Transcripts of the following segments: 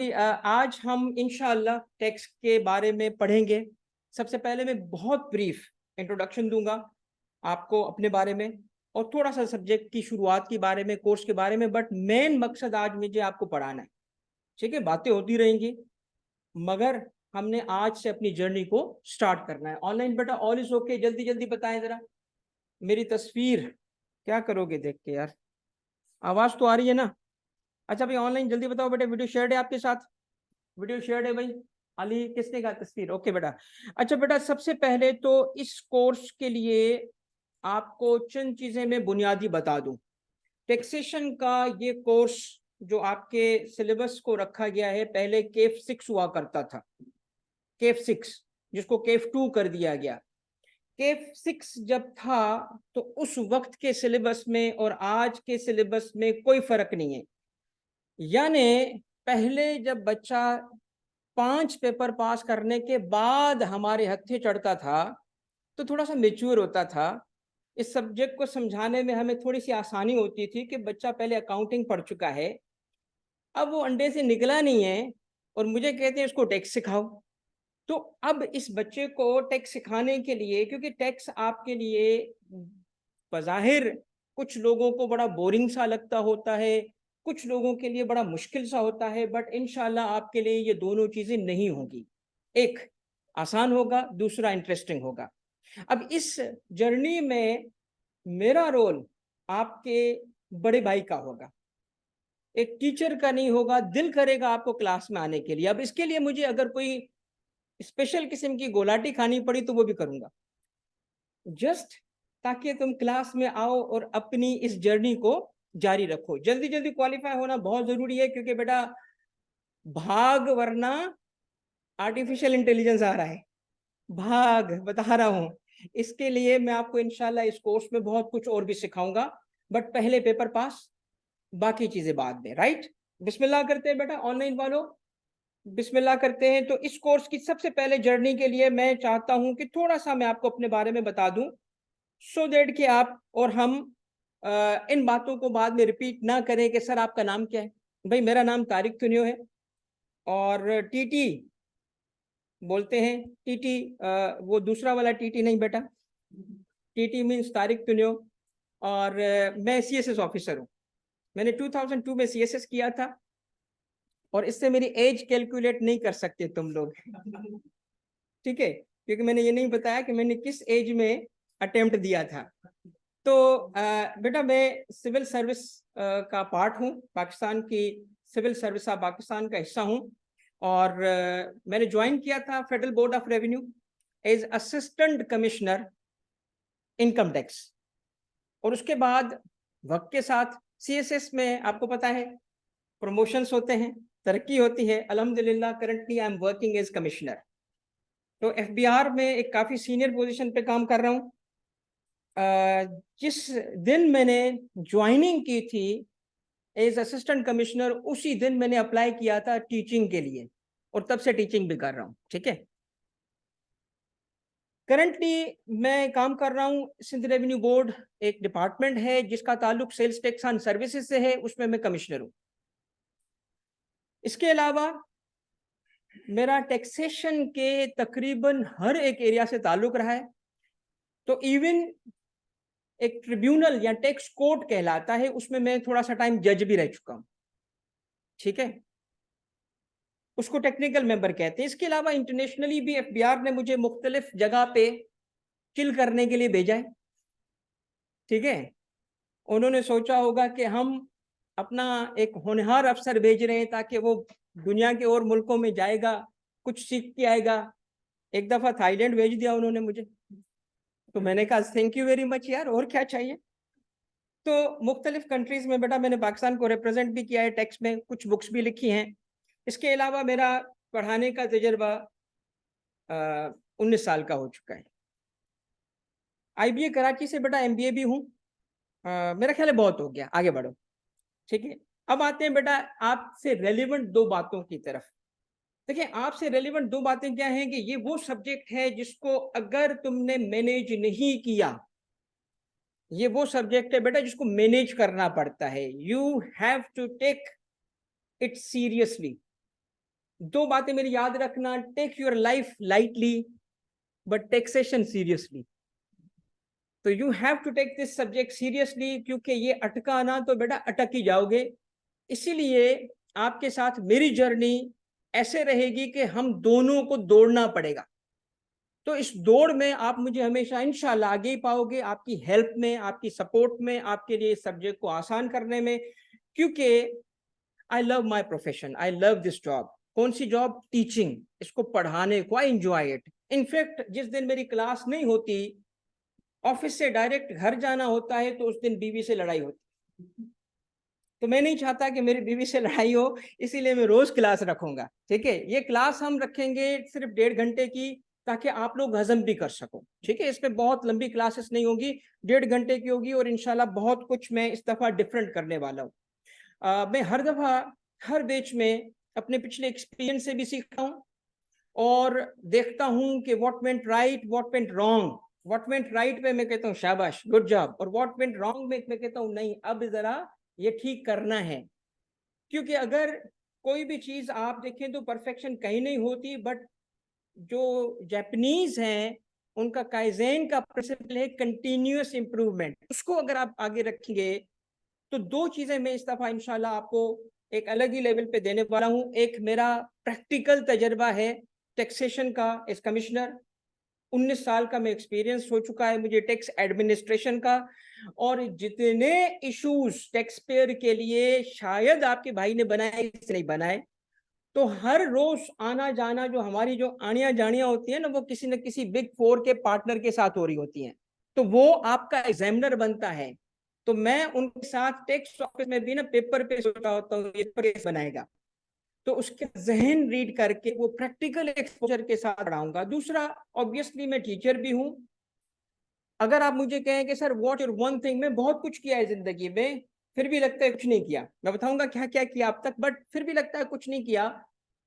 आज हम इंशाअल्लाह टैक्स के बारे में पढ़ेंगे। सबसे पहले मैं बहुत ब्रीफ इंट्रोडक्शन दूंगा आपको अपने बारे में और थोड़ा सा सब्जेक्ट की शुरुआत के बारे में, कोर्स के बारे में, बट मेन मकसद आज मुझे आपको पढ़ाना है। ठीक है, बातें होती रहेंगी मगर हमने आज से अपनी जर्नी को स्टार्ट करना है। ऑनलाइन बेटा ऑल इज ओके, जल्दी जल्दी बताएं जरा। मेरी तस्वीर क्या करोगे देख के यार? आवाज तो आ रही है ना? अच्छा भाई ऑनलाइन जल्दी बताओ बेटा, वीडियो शेयर है आपके साथ? वीडियो शेयर है भाई? अली किसने कहा तस्वीर? ओके बेटा। अच्छा बेटा, सबसे पहले तो इस कोर्स के लिए आपको चंद चीजें मैं बुनियादी बता दूं। टैक्सेशन का ये कोर्स जो आपके सिलेबस को रखा गया है, पहले केफ 6 हुआ करता था, केफ 6 जिसको केफ 2 कर दिया गया। केफ 6 जब था तो उस वक्त के सिलेबस में और आज के सिलेबस में कोई फर्क नहीं है। यानी पहले जब बच्चा 5 पेपर पास करने के बाद हमारे हत्थे चढ़ता था तो थोड़ा सा मेच्योर होता था। इस सब्जेक्ट को समझाने में हमें थोड़ी सी आसानी होती थी कि बच्चा पहले अकाउंटिंग पढ़ चुका है, अब वो अंडे से निकला नहीं है और मुझे कहते हैं इसको टैक्स सिखाओ। तो अब इस बच्चे को टैक्स सिखाने के लिए, क्योंकि टैक्स आपके लिए बज़ाहिर कुछ लोगों को बड़ा बोरिंग सा लगता होता है, कुछ लोगों के लिए बड़ा मुश्किल सा होता है, बट इंशाल्लाह आपके लिए ये दोनों चीजें नहीं होंगी। एक आसान होगा, दूसरा इंटरेस्टिंग होगा। अब इस जर्नी में मेरा रोल आपके बड़े भाई का होगा, एक टीचर का नहीं होगा। दिल करेगा आपको क्लास में आने के लिए। अब इसके लिए मुझे अगर कोई स्पेशल किस्म की गोलाटी खानी पड़ी तो वो भी करूंगा, जस्ट ताकि तुम क्लास में आओ और अपनी इस जर्नी को जारी रखो। जल्दी जल्दी क्वालिफाई होना बहुत जरूरी है, क्योंकि बेटा भाग, वरना आर्टिफिशियल इंटेलिजेंस आ रहा है। भाग बता रहा हूं। इसके लिए मैं आपको इंशाल्लाह इस कोर्स में बहुत कुछ और भी सिखाऊंगा, बट पहले पेपर पास, बाकी चीजें बाद में। राइट? बिस्मिल्लाह करते हैं बेटा ऑनलाइन वालों, बिस्मिल्लाह करते हैं। तो इस कोर्स की सबसे पहले जर्नी के लिए मैं चाहता हूं कि थोड़ा सा मैं आपको अपने बारे में बता दूं, सो दैट कि आप और हम इन बातों को बाद में रिपीट ना करें कि सर आपका नाम क्या है। भाई मेरा नाम तारिक तुनियो है और टीटी बोलते हैं। टीटी वो दूसरा वाला टीटी नहीं बेटा, टीटी मीन्स तारिक तुनियो। और मैं सीएसएस ऑफिसर हूँ। मैंने 2002 में सीएसएस किया था और इससे मेरी एज कैलकुलेट नहीं कर सकते तुम लोग। ठीक है, क्योंकि मैंने ये नहीं बताया कि मैंने किस एज में अटेम्प्ट दिया था। तो बेटा मैं सिविल सर्विस का पार्ट हूँ, पाकिस्तान की सिविल सर्विस ऑफ पाकिस्तान का हिस्सा हूँ। और मैंने ज्वाइन किया था Federal Board of Revenue as assistant commissioner income tax. और उसके बाद वक्त के साथ सीएसएस में आपको पता है प्रमोशंस होते हैं, तरक्की होती है। अल्हम्दुलिल्लाह currently I am working as commissioner. तो एफबीआर में एक काफ़ी सीनियर पोजीशन पे काम कर रहा हूँ। जिस दिन मैंने ज्वाइनिंग की थी एज असिस्टेंट कमिश्नर, उसी दिन मैंने अप्लाई किया था टीचिंग के लिए और तब से टीचिंग भी कर रहा हूँ। ठीक है, करंटली मैं काम कर रहा हूँ सिंध रेवेन्यू बोर्ड, एक डिपार्टमेंट है जिसका ताल्लुक सेल्स टैक्स एंड सर्विसेज से है, उसमें मैं कमिश्नर हूँ। इसके अलावा मेरा टैक्सेशन के तकरीबन हर एक एरिया से ताल्लुक रहा है। तो इवन एक ट्रिब्यूनल या टैक्स कोर्ट कहलाता है, उसमें मैं थोड़ा सा टाइम जज भी रह चुका हूं। ठीक है, उसको टेक्निकल मेंबर कहते हैं। इसके अलावा इंटरनेशनली भी एफबीआर ने मुझे मुख्तलिफ जगह पे चिल करने के लिए भेजा है। ठीक है, उन्होंने सोचा होगा कि हम अपना एक होनहार अफसर भेज रहे हैं ताकि वो दुनिया के और मुल्कों में जाएगा, कुछ सीख के आएगा। एक दफा थाईलैंड भेज दिया उन्होंने मुझे, तो मैंने कहा थैंक यू वेरी मच यार, और क्या चाहिए। तो मुख्तलिफ कंट्रीज में बेटा मैंने पाकिस्तान को रिप्रेजेंट भी किया है, टैक्स में कुछ बुक्स भी लिखी हैं। इसके अलावा मेरा पढ़ाने का तजर्बा 19 साल का हो चुका है। आईबीए कराची से बेटा एमबीए भी हूँ। मेरा ख्याल है बहुत हो गया, आगे बढ़ो। ठीक है, अब आते हैं बेटा आपसे रेलिवेंट दो बातों की तरफ। देखिए, आपसे रेलिवेंट दो बातें क्या हैं कि ये वो सब्जेक्ट है जिसको अगर तुमने मैनेज नहीं किया, ये वो सब्जेक्ट है बेटा जिसको मैनेज करना पड़ता है। You have to take it seriously. दो बातें मेरी याद रखना, take your life lightly but taxation seriously. तो you have to take this subject seriously, क्योंकि ये अटका ना तो बेटा अटक ही जाओगे। इसीलिए आपके साथ मेरी जर्नी ऐसे रहेगी कि हम दोनों को दौड़ना पड़ेगा। तो इस दौड़ में आप मुझे हमेशा इंशाल्लाह आगे ही पाओगे, आपकी हेल्प में, आपकी सपोर्ट में, आपके लिए सब्जेक्ट को आसान करने में, क्योंकि I love my profession, I love this job. कौन सी जॉब? टीचिंग, इसको पढ़ाने को, आई एंजॉय इट। इनफैक्ट जिस दिन मेरी क्लास नहीं होती, ऑफिस से डायरेक्ट घर जाना होता है, तो उस दिन बीवी से लड़ाई होती। तो मैं नहीं चाहता कि मेरी बीवी से लड़ाई हो, इसीलिए मैं रोज क्लास रखूंगा। ठीक है, ये क्लास हम रखेंगे सिर्फ 1.5 घंटे की, ताकि आप लोग हजम भी कर सको। ठीक है, इसमें बहुत लंबी क्लासेस नहीं होगी, 1.5 घंटे की होगी, और इंशाल्लाह बहुत कुछ मैं इस दफा डिफरेंट करने वाला हूँ। मैं हर दफा हर बैच में अपने पिछले एक्सपीरियंस से भी सीखता हूँ, और देखता हूँ कि what went right, what went wrong. What went right पे मैं कहता हूँ शाबाश, गुड जॉब, और व्हाट वेंट रॉन्ग में मैं कहता हूँ नहीं, अब जरा ये ठीक करना है। क्योंकि अगर कोई भी चीज आप देखें तो परफेक्शन कहीं नहीं होती, बट जो जापानीज हैं उनका काइजेन का प्रिंसिपल है कंटिन्यूअस इंप्रूवमेंट। उसको अगर आप आगे रखेंगे तो दो चीजें मैं इस दफा इंशाल्लाह आपको एक अलग ही लेवल पे देने वाला हूं। एक मेरा प्रैक्टिकल तजर्बा है टैक्सेशन का, एज कमिश्नर 19 साल का मैं एक्सपीरियंस हो चुका है मुझे टैक्स एडमिनिस्ट्रेशन का, और जितने इश्यूज टैक्स पेयर के लिए शायद आपके भाई ने बनाए नहीं बनाए, तो हर रोज आना जाना जो हमारी जो आनिया जानियां होती है ना, वो किसी न किसी बिग 4 के पार्टनर के साथ हो रही होती हैं। तो वो आपका एग्जामिनर बनता है, तो मैं उनके साथ टैक्स ऑफिस में भी ना पेपर पे सोचा होता हूँ ये केस बनाएगा, तो उसके जहन रीड करके वो प्रैक्टिकल एक्सपोजर के साथ पढ़ाऊंगा। दूसरा, ऑब्वियसली मैं टीचर भी हूँ। अगर आप मुझे कहें कि sir what your one thing, मैं बहुत कुछ किया है जिंदगी में, फिर भी लगता है कुछ नहीं किया, मैं बताऊंगा क्या क्या किया अब तक, बट फिर भी लगता है कुछ नहीं किया।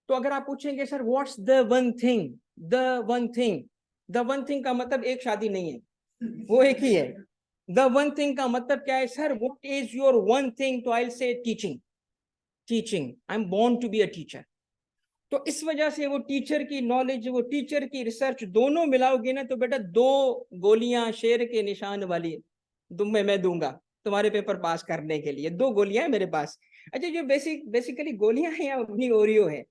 तो अगर आप पूछेंगे sir what's the one thing, the one thing, the one thing का मतलब एक शादी नहीं है, वो एक ही है। द वन थिंग का मतलब क्या है sir, what is your one thing? तो I will say teaching. Teaching, I am born to be a teacher. तो इस वजह से वो टीचर की नॉलेज, वो टीचर की रिसर्च दोनों मिलाओगे ना, तो बेटा 2 गोलियां शेर के निशान वाली मैं दूंगा तुम्हारे पेपर पास करने के लिए। 2 गोलियां हैं मेरे पास। अच्छा, जो बेसिकली गोलियां हैं या अपनी ओरियो है,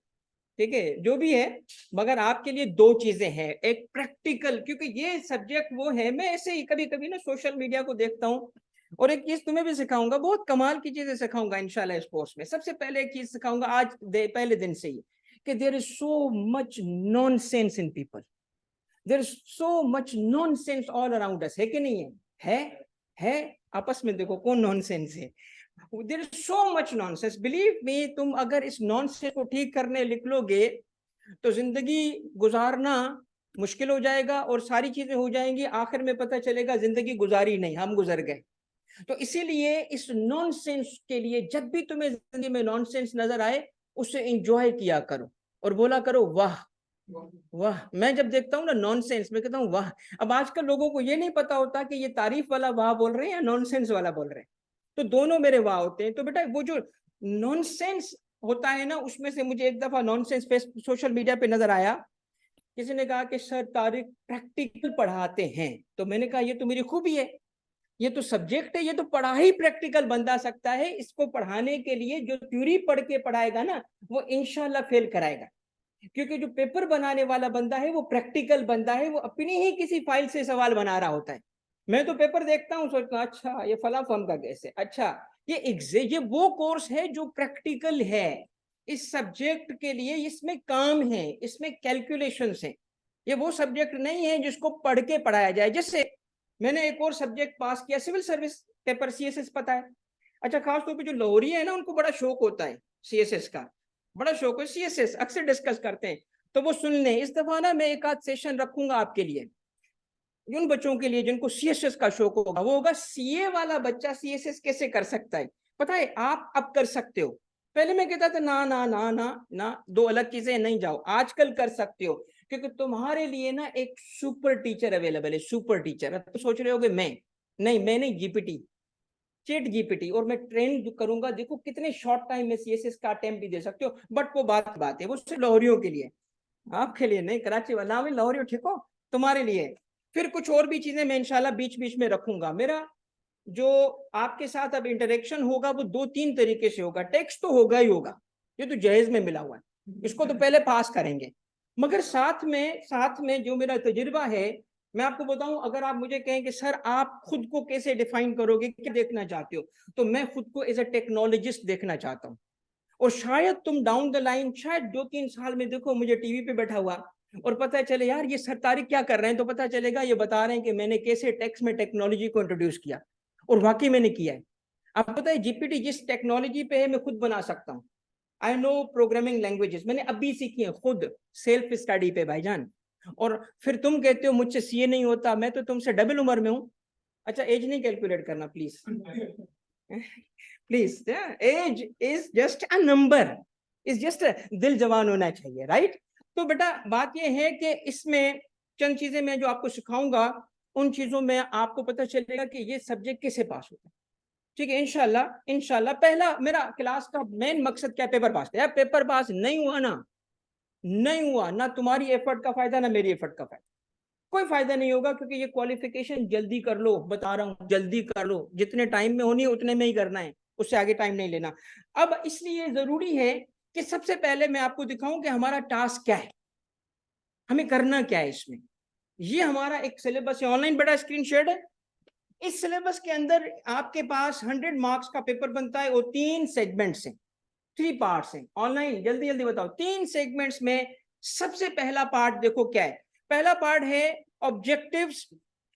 ठीक है, जो भी है, मगर आपके लिए 2 चीजें हैं। एक प्रैक्टिकल, क्योंकि ये सब्जेक्ट वो है, मैं ऐसे ही कभी कभी ना सोशल मीडिया को देखता हूँ, और एक चीज तुम्हें भी सिखाऊंगा, बहुत कमाल की चीजें सिखाऊंगा इंशाल्लाह इस कोर्स में। सबसे पहले एक चीज सिखाऊंगा आज पहले दिन से ही, कि there is so much nonsense in people, there is so much nonsense all around us, है कि नहीं है? है आपस में देखो कौन नॉनसेंस है। There is so much nonsense, believe me. तुम अगर इस नॉनसेंस को ठीक करने निकलोगे तो जिंदगी गुजारना मुश्किल हो जाएगा, और सारी चीजें हो जाएंगी, आखिर में पता चलेगा जिंदगी गुजारी नहीं, हम गुजर गए। तो इसीलिए इस नॉनसेंस के लिए, जब भी तुम्हें जिंदगी में नॉनसेंस नजर आए, उसे एंजॉय किया करो और बोला करो वाह वाह। मैं जब देखता हूँ ना नॉनसेंस, मैं कहता हूँ वाह। अब आजकल लोगों को ये नहीं पता होता कि ये तारीफ वाला वाह बोल रहे हैं या नॉनसेंस वाला बोल रहे हैं, तो दोनों मेरे वाह होते हैं। तो बेटा वो जो नॉनसेंस होता है ना, उसमें से मुझे एक दफा नॉनसेंस पे सोशल मीडिया पे नजर आया। किसी ने कहा कि सर तारिक प्रैक्टिकल पढ़ाते हैं, तो मैंने कहा ये तो मेरी खूबी है, ये तो सब्जेक्ट है, ये तो पढ़ा ही प्रैक्टिकल बंदा सकता है। इसको पढ़ाने के लिए जो थ्योरी पढ़ के पढ़ाएगा ना, वो इंशाल्लाह फेल कराएगा, क्योंकि जो पेपर बनाने वाला बंदा है वो प्रैक्टिकल बंदा है, वो अपनी ही किसी फाइल से सवाल बना रहा होता है। मैं तो पेपर देखता हूँ, सोचता हूँ अच्छा ये फला फॉर्म का कैसे, अच्छा ये वो कोर्स है जो प्रैक्टिकल है इस सब्जेक्ट के लिए, इसमें काम है, इसमें कैलकुलेशंस है। ये वो सब्जेक्ट नहीं है जिसको पढ़ के पढ़ाया जाए। जैसे मैंने एक और सब्जेक्ट पास किया, सिविल सर्विस पेपर, सीएसएस, पता है? अच्छा, खासतौर पे जो लोहरी है ना, उनको बड़ा शौक होता है सीएसएस का, बड़ा शौक है सीएसएस, अक्सर डिस्कस करते हैं, तो वो सुन लें। इस दफा ना मैं एक आध सेशन रखूंगा आपके लिए, उन बच्चों के लिए जिनको सीएसएस का शौक होगा। वो होगा सीए वाला बच्चा सीएसएस कैसे कर सकता है। पता है, आप अब कर सकते हो। पहले मैं कहता था ना ना ना ना ना, 2 अलग चीजें, नहीं जाओ। आजकल कर सकते हो, क्योंकि तुम्हारे लिए ना एक सुपर टीचर अवेलेबल है, सुपर टीचर। तो सोच रहे होगे मैं नहीं, जीपीटी, चैट जीपीटी, और मैं ट्रेन करूंगा, देखो कितने शॉर्ट टाइम में सीएसएस का अटेम्प्ट भी दे सकते हो। बट वो बात है, वो सिर्फ लाहौरियों के लिए, आपके लिए नहीं, कराची वाला में लाहौरियों, ठीक हो, तुम्हारे लिए। फिर कुछ और भी चीजें मैं इंशाल्लाह बीच बीच में रखूंगा। मेरा जो आपके साथ अब इंटरेक्शन होगा वो 2-3 तरीके से होगा। टेक्स्ट तो होगा ही होगा, ये तो जहेज में मिला हुआ है, इसको तो पहले पास करेंगे। मगर साथ में जो मेरा तजुर्बा है, मैं आपको बताऊं, अगर आप मुझे कहें कि सर आप खुद को कैसे डिफाइन करोगे, क्या देखना चाहते हो, तो मैं खुद को एज ए टेक्नोलॉजिस्ट देखना चाहता हूँ। और शायद तुम डाउन द लाइन, शायद 2-3 साल में देखो मुझे टीवी पे बैठा हुआ और पता चले यार ये सर तारिक क्या कर रहे हैं, तो पता चलेगा ये बता रहे हैं कि मैंने कैसे टेक्स्ट में टेक्नोलॉजी को इंट्रोड्यूस किया, और वाकई मैंने किया है। अब पता है जीपीटी जिस टेक्नोलॉजी पे है मैं खुद बना सकता हूँ। आई नो प्रोग्रामिंग लैंग्वेजेस, मैंने अभी सीखी है खुद, सेल्फ स्टडी पे भाईजान। और फिर तुम कहते हो मुझसे सीए नहीं होता, मैं तो तुमसे डबल उम्र में हूँ। अच्छा एज नहीं कैलकुलेट करना please, please, age is just a number, is just, दिल जवान होना चाहिए, राइट। तो बेटा बात यह है कि इसमें चंद चीजें मैं जो आपको सिखाऊंगा, उन चीजों में आपको पता चलेगा कि ये सब्जेक्ट कैसे पास होता है। ठीक है, इंशाल्लाह इंशाल्लाह। पहला मेरा क्लास का मेन मकसद क्या है, पेपर पास। यार पेपर पास नहीं हुआ ना, नहीं हुआ ना, तुम्हारी एफर्ट का फायदा ना मेरी एफर्ट का फायदा, कोई फायदा नहीं होगा। क्योंकि ये क्वालिफिकेशन जल्दी कर लो, बता रहा हूं जल्दी कर लो, जितने टाइम में होनी है उतने में ही करना है, उससे आगे टाइम नहीं लेना। अब इसलिए जरूरी है कि सबसे पहले मैं आपको दिखाऊं कि हमारा टास्क क्या है, हमें करना क्या है इसमें। ये हमारा एक सिलेबस है, ऑनलाइन बड़ा स्क्रीन शेयर है। इस सिलेबस के अंदर आपके पास 100 मार्क्स का पेपर बनता है, और 3 सेगमेंट्स हैं, 3 पार्ट्स हैं। ऑनलाइन जल्दी जल्दी बताओ, 3 सेगमेंट्स में सबसे पहला पार्ट देखो क्या है। पहला पार्ट है objectives,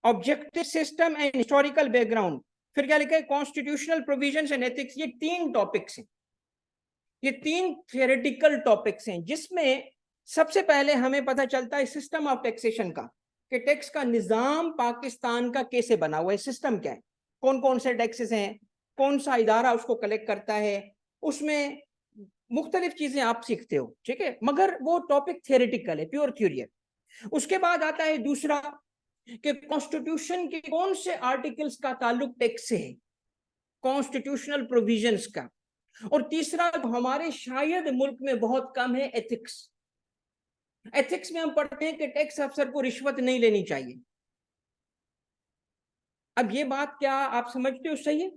objective system and historical background. फिर क्या लिखा है, कॉन्स्टिट्यूशनल प्रोविजंस एंड एथिक्स। ये 3 टॉपिक्स हैं, ये 3 थियोरेटिकल टॉपिक्स हैं, जिसमें सबसे पहले हमें पता चलता है सिस्टम ऑफ टैक्सेशन का, कि टैक्स का निजाम पाकिस्तान का कैसे बना हुआ है, सिस्टम क्या है, कौन कौन से टैक्सेस हैं, कौन सा इदारा उसको कलेक्ट करता है, उसमें मुख्तलिफ चीजें आप सीखते हो, ठीक है। मगर वो टॉपिक थियोरेटिकल है, प्योर थ्योरी है। उसके बाद आता है दूसरा, कि कॉन्स्टिट्यूशन के कौन से आर्टिकल्स का ताल्लुक टैक्स से है, कॉन्स्टिट्यूशनल प्रोविजंस का। और तीसरा हमारे शायद मुल्क में बहुत कम है, एथिक्स। एथिक्स में हम पढ़ते हैं कि टैक्स अफसर को रिश्वत नहीं लेनी चाहिए। अब ये बात क्या आप समझते हो सही है,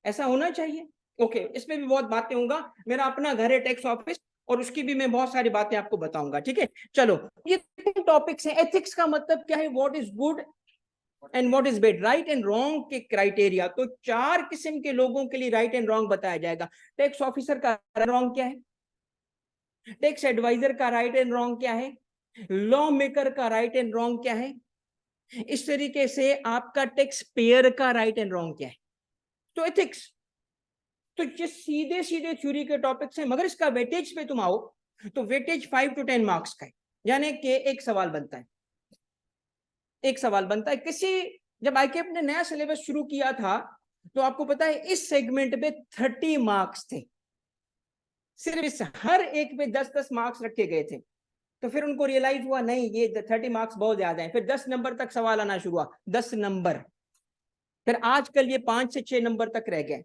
ऐसा होना चाहिए? ओके, इसमें भी बहुत बातें होंगे। मेरा अपना घर है टैक्स ऑफिस, और उसकी भी मैं बहुत सारी बातें आपको बताऊंगा, ठीक है। चलो, ये 3 टॉपिक्स हैं। एथिक्स का मतलब क्या है, what is good and what is bad, right and wrong के क्राइटेरिया। तो 4 किस्म के लोगों के लिए राइट एंड रॉन्ग बताया जाएगा। टैक्स ऑफिसर का रॉन्ग क्या है, टैक्स एडवाइजर का राइट एंड रॉन्ग क्या है, लॉ मेकर का राइट एंड रॉन्ग क्या है, इस तरीके से आपका टैक्स पेयर का राइट एंड रॉन्ग क्या है। तो एथिक्स, तो ये सीधे सीधे थ्योरी के टॉपिक्स हैं। मगर इसका वेटेज पे तुम आओ तो वेटेज 5 to 10 मार्क्स का है, यानी कि एक सवाल बनता है, एक सवाल बनता है। जब आईकेएफ ने नया सिलेबस शुरू किया था, तो आपको पता है इस सेगमेंट पे 30 मार्क्स थे, सिर्फ इस हर एक पे 10-10 मार्क्स रखे गए थे। तो फिर उनको रियलाइज हुआ नहीं, ये 30 मार्क्स बहुत ज्यादा है। फिर 10 नंबर तक सवाल आना शुरू हुआ, 10 नंबर। फिर आजकल ये 5 से 6 नंबर तक रह गए।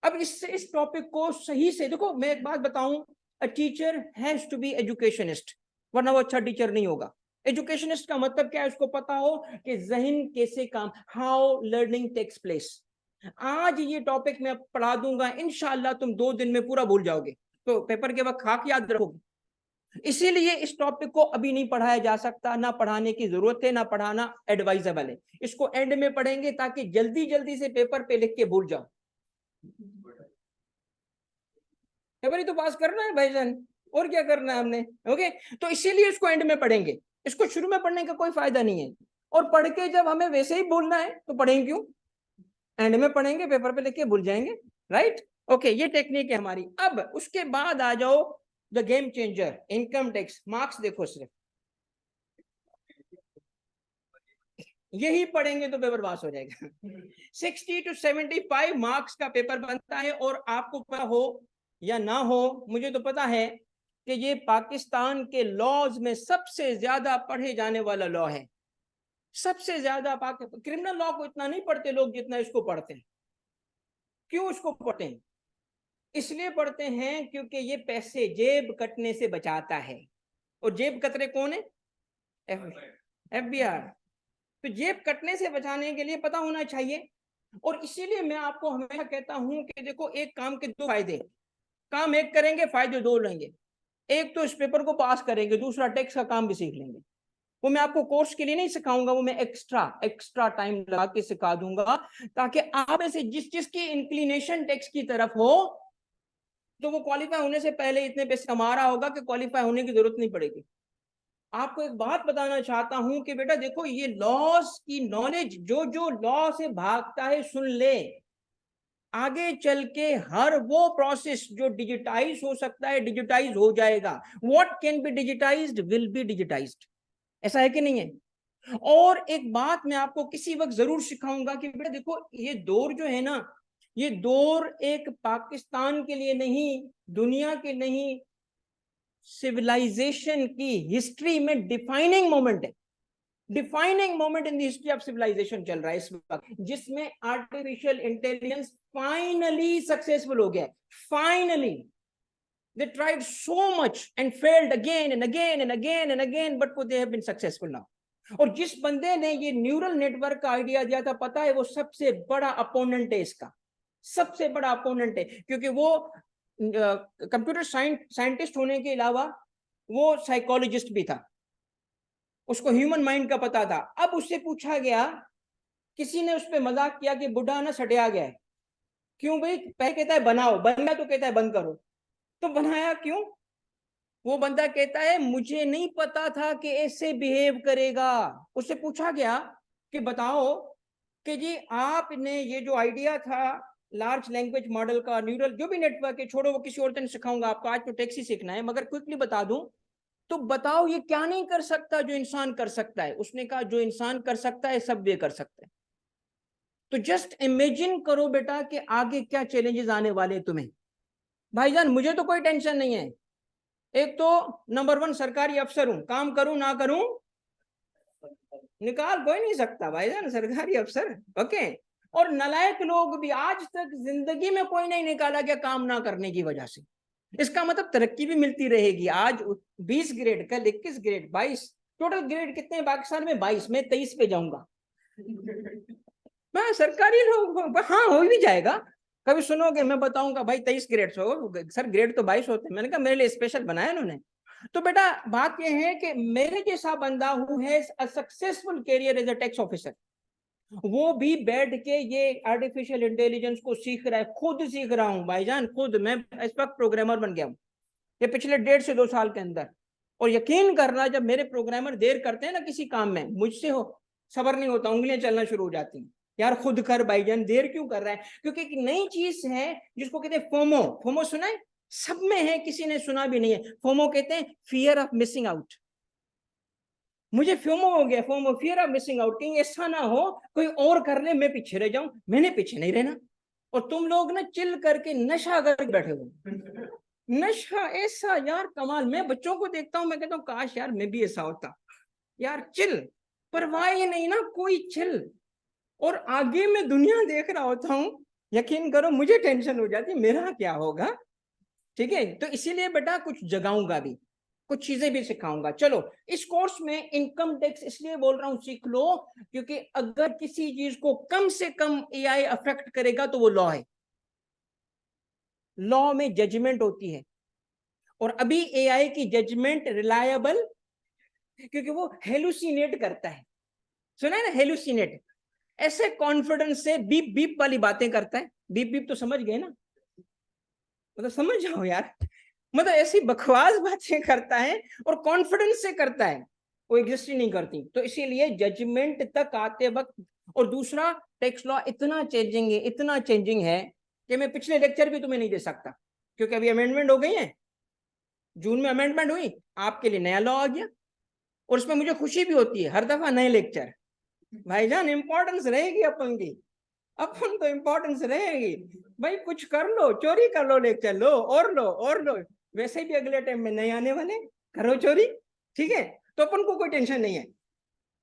अब इससे इस टॉपिक को सही से देखो, मैं एक बात बताऊं, a teacher has to be educationist, वरना वो अच्छा टीचर नहीं होगा। एजुकेशनिस्ट का मतलब क्या है, उसको पता हो कि जहन कैसे काम, हाउ लर्निंग टेक्स प्लेस। आज ये टॉपिक मैं पढ़ा दूंगा, इंशाल्लाह तुम 2 दिन में पूरा भूल जाओगे, तो पेपर के वक्त खाक याद रखोगे। इसीलिए इस टॉपिक को अभी नहीं पढ़ाया जा सकता, ना पढ़ाने की जरूरत है, ना पढ़ाना एडवाइजेबल है। इसको एंड में पढ़ेंगे ताकि जल्दी जल्दी से पेपर पे लिख के भूल जाओ। पेपर ही तो पास करना है भाईजान, और क्या करना है हमने, ओके। तो इसीलिए इसको एंड में पढ़ेंगे, इसको शुरू में पढ़ने का कोई फायदा नहीं है। और पढ़ के जब हमें वैसे ही भूलना है तो पढ़ेंगे क्यों, एंड में पढ़ेंगे, पेपर पे लिख के भूल जाएंगे, राइट। ओके, ये टेक्निक है हमारी। अब उसके बाद आ जाओ the game changer, income tax. Marks देखो, सिर्फ यही पढ़ेंगे तो पेपर पास हो जाएगा। 60 to 75 मार्क्स का पेपर बनता है। और आपको पता हो या ना हो, मुझे तो पता है कि ये पाकिस्तान के लॉज में सबसे ज्यादा पढ़े जाने वाला लॉ है। सबसे ज्यादा क्रिमिनल लॉ को इतना नहीं पढ़ते लोग जितना इसको पढ़ते हैं। क्यों उसको पढ़ते हैं? इसलिए पढ़ते हैं क्योंकि ये पैसे जेब कटने से बचाता है। और जेब कतरे कौन है? FBI। तो जेब कटने से बचाने के लिए पता होना चाहिए। और इसीलिए मैं आपको हमेशा कहता हूं कि देखो, एक काम के दो फायदे, काम एक करेंगे फायदे दो लेंगे। एक तो इस पेपर को पास करेंगे, दूसरा टैक्स का काम भी सीख लेंगे। वो मैं आपको कोर्स के लिए नहीं सिखाऊंगा, वो मैं एक्स्ट्रा टाइम लगा के सिखा दूंगा, ताकि आप में से जिस जिसकी इंक्लिनेशन टैक्स की तरफ हो, तो वो क्वालिफाई होने से पहले इतने पैसे कमा रहा होगा कि क्वालिफाई होने की जरूरत नहीं पड़ेगी। आपको एक बात बताना चाहता हूं कि बेटा देखो, ये लॉस की नॉलेज, जो जो लॉ से भागता है सुन ले, आगे चल के हर वो प्रोसेस जो डिजिटाइज हो सकता है डिजिटाइज हो जाएगा। What can be digitised will be digitised. ऐसा है कि नहीं है? और एक बात मैं आपको किसी वक्त जरूर सिखाऊंगा कि बेटा देखो, ये दौर जो है ना, ये दौर एक पाकिस्तान के लिए नहीं, दुनिया के नहीं, सिविलाइजेशन की हिस्ट्री में डिफाइनिंग मोमेंट है। Defining moment in the history of civilisation चल रहा है इस वक्त, जिसमें आर्टिफिशियल इंटेलिजेंस फाइनली सक्सेसफुल हो गया। Finally they tried so much and failed again and again and again and again, but they have been successful now। और जिस बंदे ने ये न्यूरल नेटवर्क का आइडिया दिया था, पता है वो सबसे बड़ा अपोनेंट है इसका, सबसे बड़ा अपोनेंट है, क्योंकि वो कंप्यूटर साइंटिस्ट होने के अलावा वो साइकोलॉजिस्ट भी था, उसको ह्यूमन माइंड का पता था। अब उससे पूछा गया, किसी ने उस पर मजाक किया कि बुढ़ा ना सटिया गया है। क्यों भाई? पहले कहता है बनाओ, बन गया तो कहता है बंद करो। तो बनाया क्यों? वो बंदा कहता है मुझे नहीं पता था कि ऐसे बिहेव करेगा। उससे पूछा गया कि बताओ कि जी आपने ये जो आइडिया था लार्ज लैंग्वेज मॉडल का, न्यूरल जो भी नेटवर्क है, छोड़ो वो किसी और दिन सिखाऊंगा आपको, आज तो टैक्सी सीखना है, मगर क्विकली बता दूं तो बताओ ये क्या नहीं कर सकता जो इंसान कर सकता है? उसने कहा जो इंसान कर सकता है सब ये कर सकता है। तो जस्ट इमेजिन करो बेटा कि आगे क्या चैलेंजेस आने वाले तुम्हें। भाईजान मुझे तो कोई टेंशन नहीं है। एक तो नंबर 1 सरकारी अफसर हूं, काम करूं ना करूं निकाल कोई नहीं सकता भाईजान, सरकारी अफसर। ओके। और नालायक लोग भी आज तक जिंदगी में कोई नहीं निकाला गया काम ना करने की वजह से। इसका मतलब तरक्की भी मिलती रहेगी। आज 20 ग्रेड, कल 21 ग्रेड, 22 टोटल ग्रेड कितने हैं पाकिस्तान में? 22। मैं 23 पे जाऊंगा। मैं सरकारी लोग, हाँ हो भी जाएगा। कभी सुनोगे मैं बताऊंगा भाई 23 ग्रेड हो सर, ग्रेड तो 22 होते हैं। मैंने कहा मेरे लिए स्पेशल बनाया उन्होंने। तो बेटा बात यह है कि मेरे जैसा बंदा who has a successful career as a tax officer, वो भी बैठ के ये आर्टिफिशियल इंटेलिजेंस को सीख रहा है। खुद सीख रहा हूं भाईजान, खुद। मैं इस वक्त प्रोग्रामर बन गया हूं ये पिछले 1.5 से 2 साल के अंदर। और यकीन करना, जब मेरे प्रोग्रामर देर करते हैं ना किसी काम में, मुझसे हो सबर नहीं होता, उंगलियां चलना शुरू हो जाती हैं। यार खुद कर भाईजान, देर क्यों कर रहा है? क्योंकि एक नई चीज है जिसको कहते हैं फोमो। फोमो सुना है? सब में है, किसी ने सुना भी नहीं है। फोमो कहते हैं फियर ऑफ मिसिंग आउट। मुझे फोमो हो गया, FOMO, fear of missing out. कहीं ऐसा ना हो कोई और कर ले मैं पीछे रह जाऊं। मैंने पीछे नहीं रहना। और तुम लोग ना चिल करके नशा करके बैठे हो। नशा ऐसा यार कमाल। मैं बच्चों को देखता हूं, मैं कहता हूँ काश यार मैं भी ऐसा होता। यार चिल, परवाह ही नहीं ना कोई, चिल। और आगे मैं दुनिया देख रहा होता हूँ, यकीन करो मुझे टेंशन हो जाती मेरा क्या होगा। ठीक है, तो इसीलिए बेटा कुछ जगाऊंगा भी, कुछ चीजें भी सिखाऊंगा। चलो, इस कोर्स में इनकम टैक्स इसलिए बोल रहा हूं सीख लो, क्योंकि अगर किसी चीज को कम से कम एआई अफेक्ट करेगा तो वो लॉ है। लॉ में जजमेंट होती है, और अभी एआई की जजमेंट रिलायबल, क्योंकि वो हेलुसिनेट करता है। सुना है ना, हेलुसिनेट? ऐसे कॉन्फिडेंस से बीप बीप वाली बातें करता है। बीप बीप तो समझ गए ना? मतलब समझ जाओ यार, मतलब ऐसी बकवास बातें करता है और कॉन्फिडेंस से करता है, वो एग्जिस्ट ही नहीं करती। तो इसीलिए जजमेंट तक आते वक्त। और दूसरा, टैक्स लॉ इतना चेंजिंग है, इतना चेंजिंग है कि मैं पिछले लेक्चर भी तुम्हें नहीं दे सकता, क्योंकि अभी अमेंडमेंट हो गई है। जून में अमेंडमेंट हुई, आपके लिए नया लॉ आ गया। और उसमें मुझे खुशी भी होती है, हर दफा नए लेक्चर। भाईजान इंपॉर्टेंस रहेगी अपन की, अपन तो इंपॉर्टेंस रहेगी। भाई कुछ कर लो, चोरी कर लो लेक्चर, लो और लो और लो। वैसे भी अगले टाइम में नहीं आने वाले, करो चोरी। ठीक है, तो अपन को कोई टेंशन नहीं है।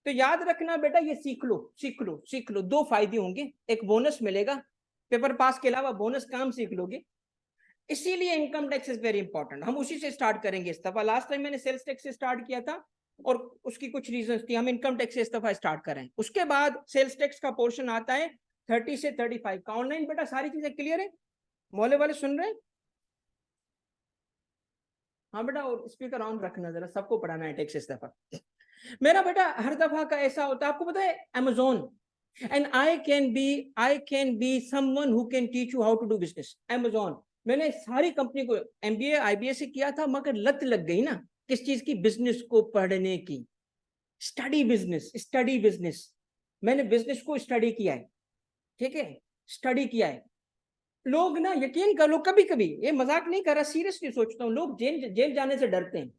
तो याद रखना बेटा, ये सीख लो सीख लो सीख लो। 2 फायदे होंगे, एक बोनस मिलेगा पेपर पास के अलावा बोनस काम सीख लोगे। इसीलिए income tax is very important. हम उसी से स्टार्ट करेंगे इस दफा। लास्ट टाइम मैंने सेल्स टैक्स से स्टार्ट किया था और उसकी कुछ रीजंस थी, हम इनकम टैक्स से इस दफा स्टार्ट करें। उसके बाद सेल्स टैक्स का पोर्शन आता है 30 से 35 का। ऑनलाइन बेटा सारी चीजें क्लियर है? मोहल्ले वाले सुन रहे हैं? हाँ बेटा, और स्पीकर ऑन रखना जरा, सबको पढ़ाना है टैक्स इस दफा। मेरा बेटा हर दफा का ऐसा होता है, आपको पता है Amazon, and I can be someone who can teach you how to do business. Amazon, मैंने सारी कंपनी को MBA IBA से किया था, मगर लत लग गई ना किस चीज की? बिजनेस को पढ़ने की। Study business. मैंने बिजनेस को स्टडी किया है, ठीक है, स्टडी किया है। लोग ना, यकीन कर लो, कभी कभी, ये मजाक नहीं कर रहा, सीरियसली सोचता हूँ, लोग जेल जाने से डरते हैं।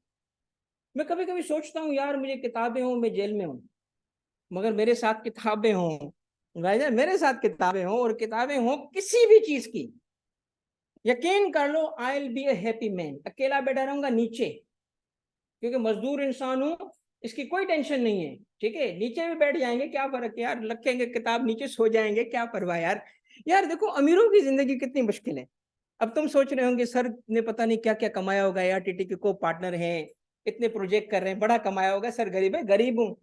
मैं कभी कभी सोचता हूँ यार मुझे किताबें हों, मैं जेल में हूँ, मगर मेरे साथ किताबें हों, भाईजान मेरे साथ किताबें हों, और किताबें हों किसी भी चीज की, यकीन कर लो I will be a happy man. अकेला बैठा रहूंगा नीचे, क्योंकि मजदूर इंसान हूं, इसकी कोई टेंशन नहीं है, ठीक है। नीचे भी बैठ जाएंगे, क्या फर्क है यार, रखेंगे किताब नीचे, सो जाएंगे, क्या परवाह यार। यार देखो अमीरों की जिंदगी कितनी मुश्किल है। अब तुम सोच रहे होंगे सर ने पता नहीं क्या क्या कमाया होगा, यार टीटी के को पार्टनर हैं, इतने प्रोजेक्ट कर रहे हैं, बड़ा कमाया होगा। सर गरीब है, गरीब हूं,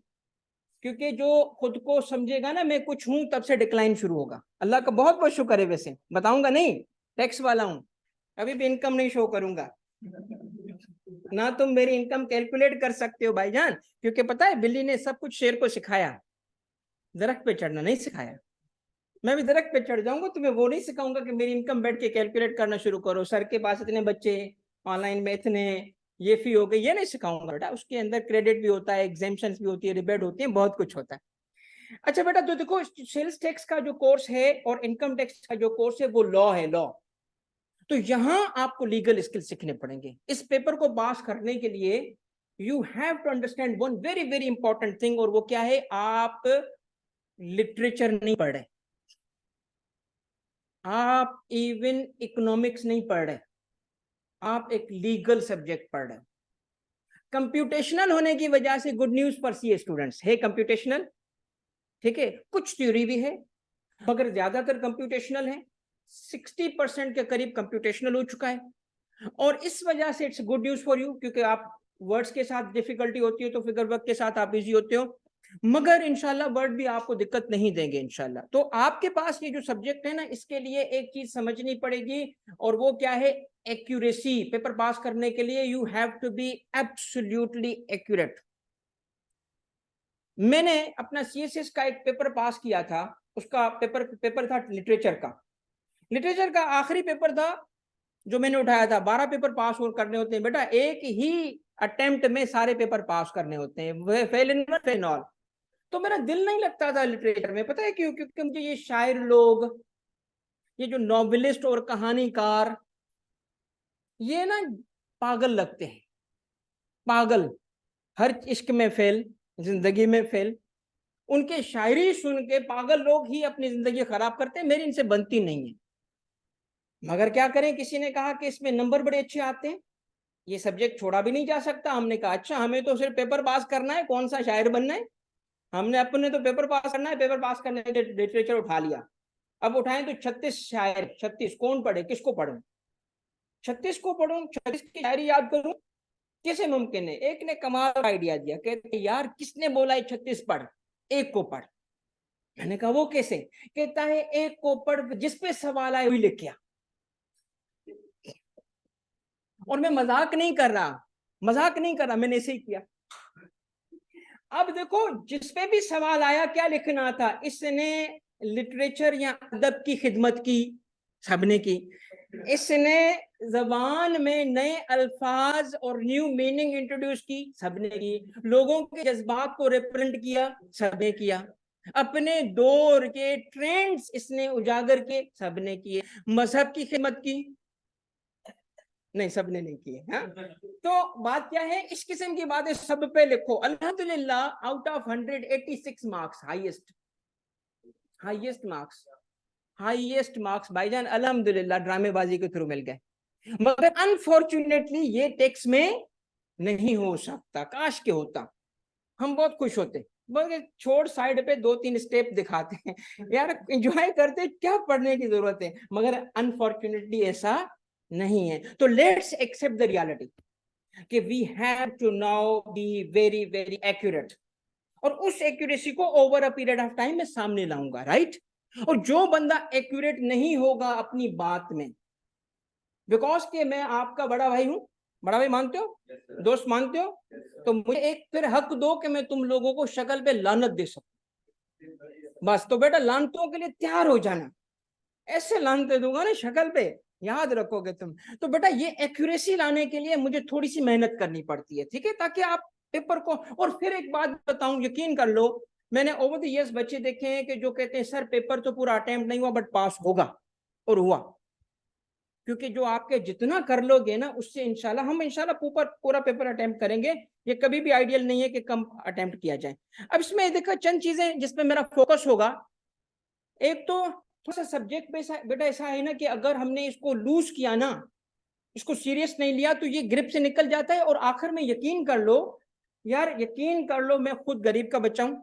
क्योंकि जो खुद को समझेगा ना मैं कुछ हूं, तब से डिक्लाइन शुरू होगा। अल्लाह का बहुत बहुत शुक्र है, वैसे बताऊंगा नहीं, टैक्स वाला हूं, अभी भी इनकम नहीं शो करूंगा ना। तुम मेरी इनकम कैलकुलेट कर सकते हो भाईजान, क्योंकि पता है बिल्ली ने सब कुछ शेर को सिखाया, दरख्त पे चढ़ना नहीं सिखाया। मैं भी दरख्त पे चढ़ जाऊंगा, तुम्हें वो नहीं सिखाऊंगा कि मेरी इनकम बैठ के कैलकुलेट करना शुरू करो, सर के पास इतने बच्चे, ऑनलाइन में इतने, ये फी हो गई, ये नहीं सिखाऊंगा बेटा। उसके अंदर क्रेडिट भी होता है, एग्जेम्पशंस भी होती है, रिबेट होती है, बहुत कुछ होता है। अच्छा बेटा, तो देखो सेल्स टैक्स का जो कोर्स है और इनकम टैक्स का जो कोर्स है वो लॉ है, लॉ। तो यहां आपको लीगल स्किल सीखने पड़ेंगे। इस पेपर को पास करने के लिए you have to understand one very very important thing, और वो क्या है? आप लिटरेचर नहीं पढ़ रहे, आप इवन इकोनॉमिक्स नहीं पढ़ रहे, आप एक लीगल सब्जेक्ट पढ़ रहे हो। कंप्यूटेशनल होने की वजह से गुड न्यूज पर सीए स्टूडेंट्स है कंप्यूटेशनल, ठीक है, कुछ थ्योरी भी है, मगर ज्यादातर कंप्यूटेशनल है। 60% के करीब कंप्यूटेशनल हो चुका है, और इस वजह से it's good news for you, क्योंकि आप वर्ड्स के साथ डिफिकल्टी होती है तो फिगर वर्क के साथ आप इजी होते हो, मगर इंशाल्लाह वर्ड भी आपको दिक्कत नहीं देंगे इंशाल्लाह। तो आपके पास ये जो सब्जेक्ट है ना, इसके लिए एक चीज समझनी पड़ेगी, और वो क्या है? एक्यूरेसी। पेपर पास करने के लिए you have to be absolutely accurate. मैंने अपना सीएसएस का एक पेपर पास किया था, उसका पेपर था लिटरेचर का। लिटरेचर का आखिरी पेपर था जो मैंने उठाया था। 12 पेपर पास करने होते हैं बेटा, एक ही अटेम्प्ट में सारे पेपर पास करने होते हैं, fail in one fail in all. तो मेरा दिल नहीं लगता था लिटरेचर में, पता है क्यों? क्योंकि मुझे ये शायर लोग, ये जो नॉवेलिस्ट और कहानीकार, ये ना पागल लगते हैं, पागल, हर इश्क में फेल, जिंदगी में फेल। उनके शायरी सुन के पागल लोग ही अपनी जिंदगी खराब करते हैं, मेरी इनसे बनती नहीं है। मगर क्या करें, किसी ने कहा कि इसमें नंबर बड़े अच्छे आते हैं, ये सब्जेक्ट छोड़ा भी नहीं जा सकता। हमने कहा अच्छा, हमें तो सिर्फ पेपर पास करना है, कौन सा शायर बनना है, हमने अपने तो पेपर पास करना है। पेपर पास करने के लिए लिटरेचर उठा लिया। अब उठाएं तो 36 शायर, 36 कौन पढ़े, किसको पढ़ूं? 36 को पढ़ूं, 36 की शायरी याद करूं, कैसे मुमकिन है? एक ने कमाल का आइडिया दिया, कहते यार किसने बोला है 36 पढ़, एक को पढ़। मैंने कहा वो कैसे? कहता है एक को पढ़, जिसपे सवाल आए वही लिख के आ। और मैं मजाक नहीं कर रहा, मजाक नहीं कर रहा, मैंने ऐसे ही किया। अब देखो, जिसपे भी सवाल आया क्या लिखना था, इसने लिटरेचर या अदब की खिदमत की, सबने की। इसने जबान में नए अल्फाज और न्यू मीनिंग इंट्रोड्यूस की, सबने की। लोगों के जज्बात को रिप्रेजेंट किया, सबने किया। अपने दौर के ट्रेंड्स इसने उजागर किए, सबने किए। मजहब की खिदमत की, नहीं सबने नहीं किए। हाँ, तो बात क्या है, इस किस्म की बातें सब पे लिखो। अल्हम्दुलिल्लाह out of 186 marks, highest marks भाईजान अल्हम्दुलिल्लाह ड्रामेबाजी के थ्रू मिल गए। मगर अनफॉर्चुनेटली ये टैक्स में नहीं हो सकता, काश के होता, हम बहुत खुश होते। छोड़ साइड पे 2-3 स्टेप दिखाते हैं यार, एंजॉय करते, क्या पढ़ने की जरूरत है, मगर अनफॉर्चुनेटली ऐसा नहीं है। तो लेट्स एक्सेप्ट द रियलिटी कि we have to now be very very accurate, और उस एक्यूरेसी को over a period of time में सामने लाऊंगा, राइट। और जो बंदा एक्यूरेट नहीं होगा अपनी बात में, बिकॉज कि मैं आपका बड़ा भाई हूं, बड़ा भाई मानते हो, दोस्त मानते हो, तो मुझे एक फिर हक दो कि मैं तुम लोगों को शक्ल पे लानत दे सकूं, बस। तो बेटा लानतों के लिए तैयार हो जाना, ऐसे लानत दे दूंगा ना शक्ल पे, याद रखोगे तुम। तो बेटा ये एक्यूरेसी लाने के लिए मुझे थोड़ी सी मेहनत करनी पड़ती है, ठीक है, ताकि आप पेपर को। और फिर एक बात बताऊं, यकीन कर लो, मैंने ओवर द इयर्स बच्चे देखे हैं कि जो कहते हैं सर पेपर तो पूरा अटेम्प्ट नहीं हुआ बट पास होगा, और हुआ। क्योंकि जो आपके जितना कर लोगे ना, उससे इंशाल्लाह हम इंशाल्लाह पूरा पेपर अटेम्प्ट करेंगे। ये कभी भी आइडियल नहीं है कि कम अटेम्प्ट किया जाए। अब इसमें देखो चंद चीजें जिसमें मेरा फोकस होगा। एक तो थोड़ा सा सब्जेक्ट बेटा ऐसा है ना कि अगर हमने इसको लूज किया ना, इसको सीरियस नहीं लिया, तो ये ग्रिप से निकल जाता है। और आखिर में यकीन कर लो यार, यकीन कर लो, मैं खुद गरीब का बच्चा हूं,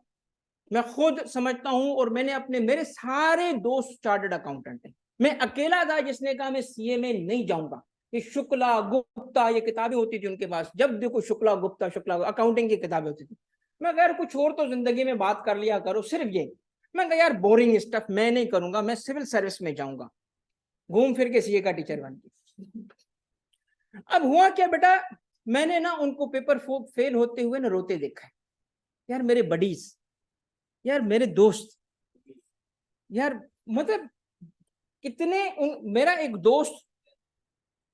मैं खुद समझता हूं, और मेरे सारे दोस्त चार्टर्ड अकाउंटेंट हैं। मैं अकेला था जिसने कहा मैं सीए में नहीं जाऊंगा। ये शुक्ला गुप्ता ये किताबें होती थी उनके पास, जब देखो शुक्ला गुप्ता अकाउंटिंग की किताबें होती थी। मैं कहा यार कुछ और तो जिंदगी में बात कर लिया करो, सिर्फ ये। मैं कहा यार बोरिंग स्टफ मैं नहीं करूंगा, मैं सिविल सर्विस में जाऊंगा, घूम फिर के सीए का टीचर बन के। अब हुआ क्या बेटा, मैंने ना उनको पेपर फेल होते हुए ना रोते देखा है। यार मेरे बडीज, यार मेरे दोस्त, यार मतलब कितने मेरा एक दोस्त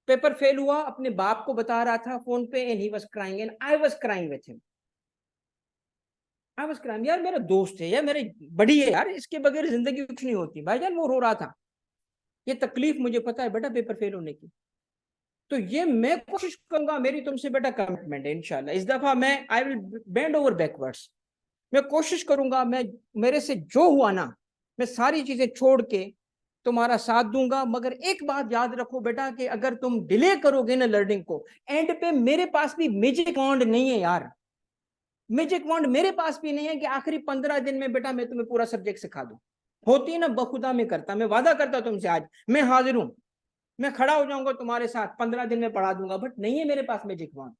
पेपर फेल हुआ, अपने बाप को बता रहा था फोन पे, and he was crying and I was crying with him. I was crying, यार मेरा दोस्त है, यार मेरे बड़ी है यार, इसके बगैर जिंदगी कुछ नहीं होती भाईजान। वो रो रहा था, ये तकलीफ मुझे पता है बेटा पेपर फेल होने की। तो ये मैं कोशिश करूंगा, मेरी तुमसे बेटा कमिटमेंट है इंशाल्लाह, इस दफा मैं I will bend over backwards. मैं कोशिश करूंगा, मैं मेरे से जो हुआ ना, मैं सारी चीजें छोड़ के तुम्हारा साथ दूंगा। मगर एक बात याद रखो बेटा कि अगर तुम डिले करोगे ना लर्निंग को, एंड पे मेरे पास भी मैजिक वॉन्ड नहीं है यार, मैजिक वॉन्ड मेरे पास भी नहीं है कि आखिरी 15 दिन में बेटा मैं तुम्हें पूरा सब्जेक्ट सिखा दूं। होती ना बखुदा में करता, मैं वादा करता तुमसे आज मैं हाजिर हूं, मैं खड़ा हो जाऊंगा तुम्हारे साथ, 15 दिन में पढ़ा दूंगा, बट नहीं है मेरे पास मैजिक वॉन्ड।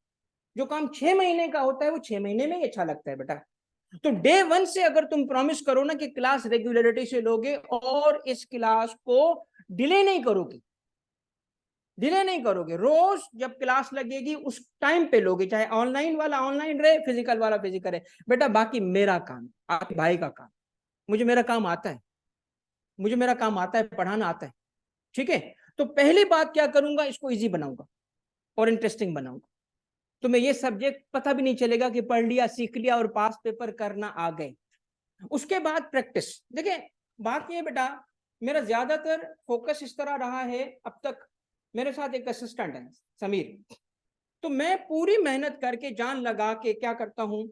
जो काम 6 महीने का होता है वो 6 महीने में ही अच्छा लगता है बेटा। तो डे 1 से अगर तुम प्रॉमिस करो ना कि क्लास रेगुलरिटी से लोगे, और इस क्लास को डिले नहीं करोगे, डिले नहीं करोगे, रोज जब क्लास लगेगी उस टाइम पे लोगे, चाहे ऑनलाइन वाला ऑनलाइन रहे, फिजिकल वाला फिजिकल रहे। बेटा बाकी मेरा काम, आपके भाई का काम, मुझे मेरा काम आता है, मुझे मेरा काम आता है, पढ़ाना आता है, ठीक है। तो पहली बात क्या करूंगा, इसको इजी बनाऊंगा और इंटरेस्टिंग बनाऊंगा। तुम्हें ये सब्जेक्ट पता भी नहीं चलेगा कि पढ़ लिया, सीख लिया और पास पेपर करना आ गए। उसके बाद प्रैक्टिस। देखिए बात ये बेटा, मेरा ज्यादातर फोकस इस तरह रहा है अब तक, मेरे साथ एक असिस्टेंट है समीर, तो मैं पूरी मेहनत करके जान लगा के क्या करता हूं,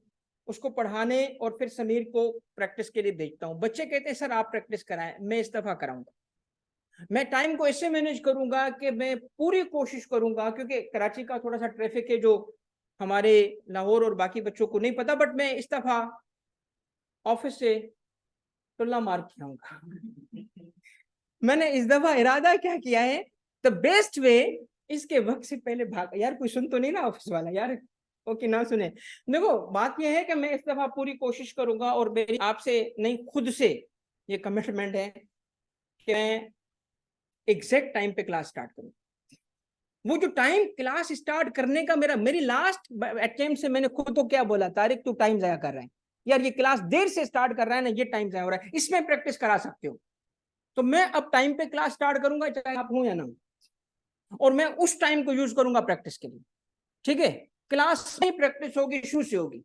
उसको पढ़ाने और फिर समीर को प्रैक्टिस के लिए भेजता हूं। बच्चे कहते हैं सर आप प्रैक्टिस कराएं, मैं इस दफा कराऊंगा। मैं टाइम को ऐसे मैनेज करूंगा कि मैं पूरी कोशिश करूंगा, क्योंकि कराची का थोड़ा सा ट्रैफिक है जो हमारे लाहौर और बाकी बच्चों को नहीं पता, बट मैं इस दफा ऑफिस से टुल्ला मार के आऊंगा। मैंने इस दफा इरादा क्या किया है, द बेस्ट वे, इसके वक्त से पहले भाग। यार कोई सुन तो नहीं ना ऑफिस वाला यार, ओके ना सुने। देखो बात यह है कि मैं इस दफा पूरी कोशिश करूंगा, और मेरी आपसे नहीं खुद से ये कमिटमेंट है कि मैं एग्जैक्ट टाइम पे क्लास स्टार्ट करूँ। वो जो टाइम क्लास स्टार्ट करने का मेरी लास्ट अटेम्प्ट से मैंने खुद को क्या बोला, तारिक तू टाइम जाया कर रहा है यार, ये क्लास देर से स्टार्ट कर रहा है ना, ये टाइम जाया हो रहा है, इसमें प्रैक्टिस करा सकते हो। तो मैं अब टाइम पे क्लास स्टार्ट करूंगा, चाहे आप हो या ना, और मैं उस टाइम को यूज करूंगा प्रैक्टिस के लिए, ठीक है। क्लास में प्रैक्टिस होगी, इशू से होगी,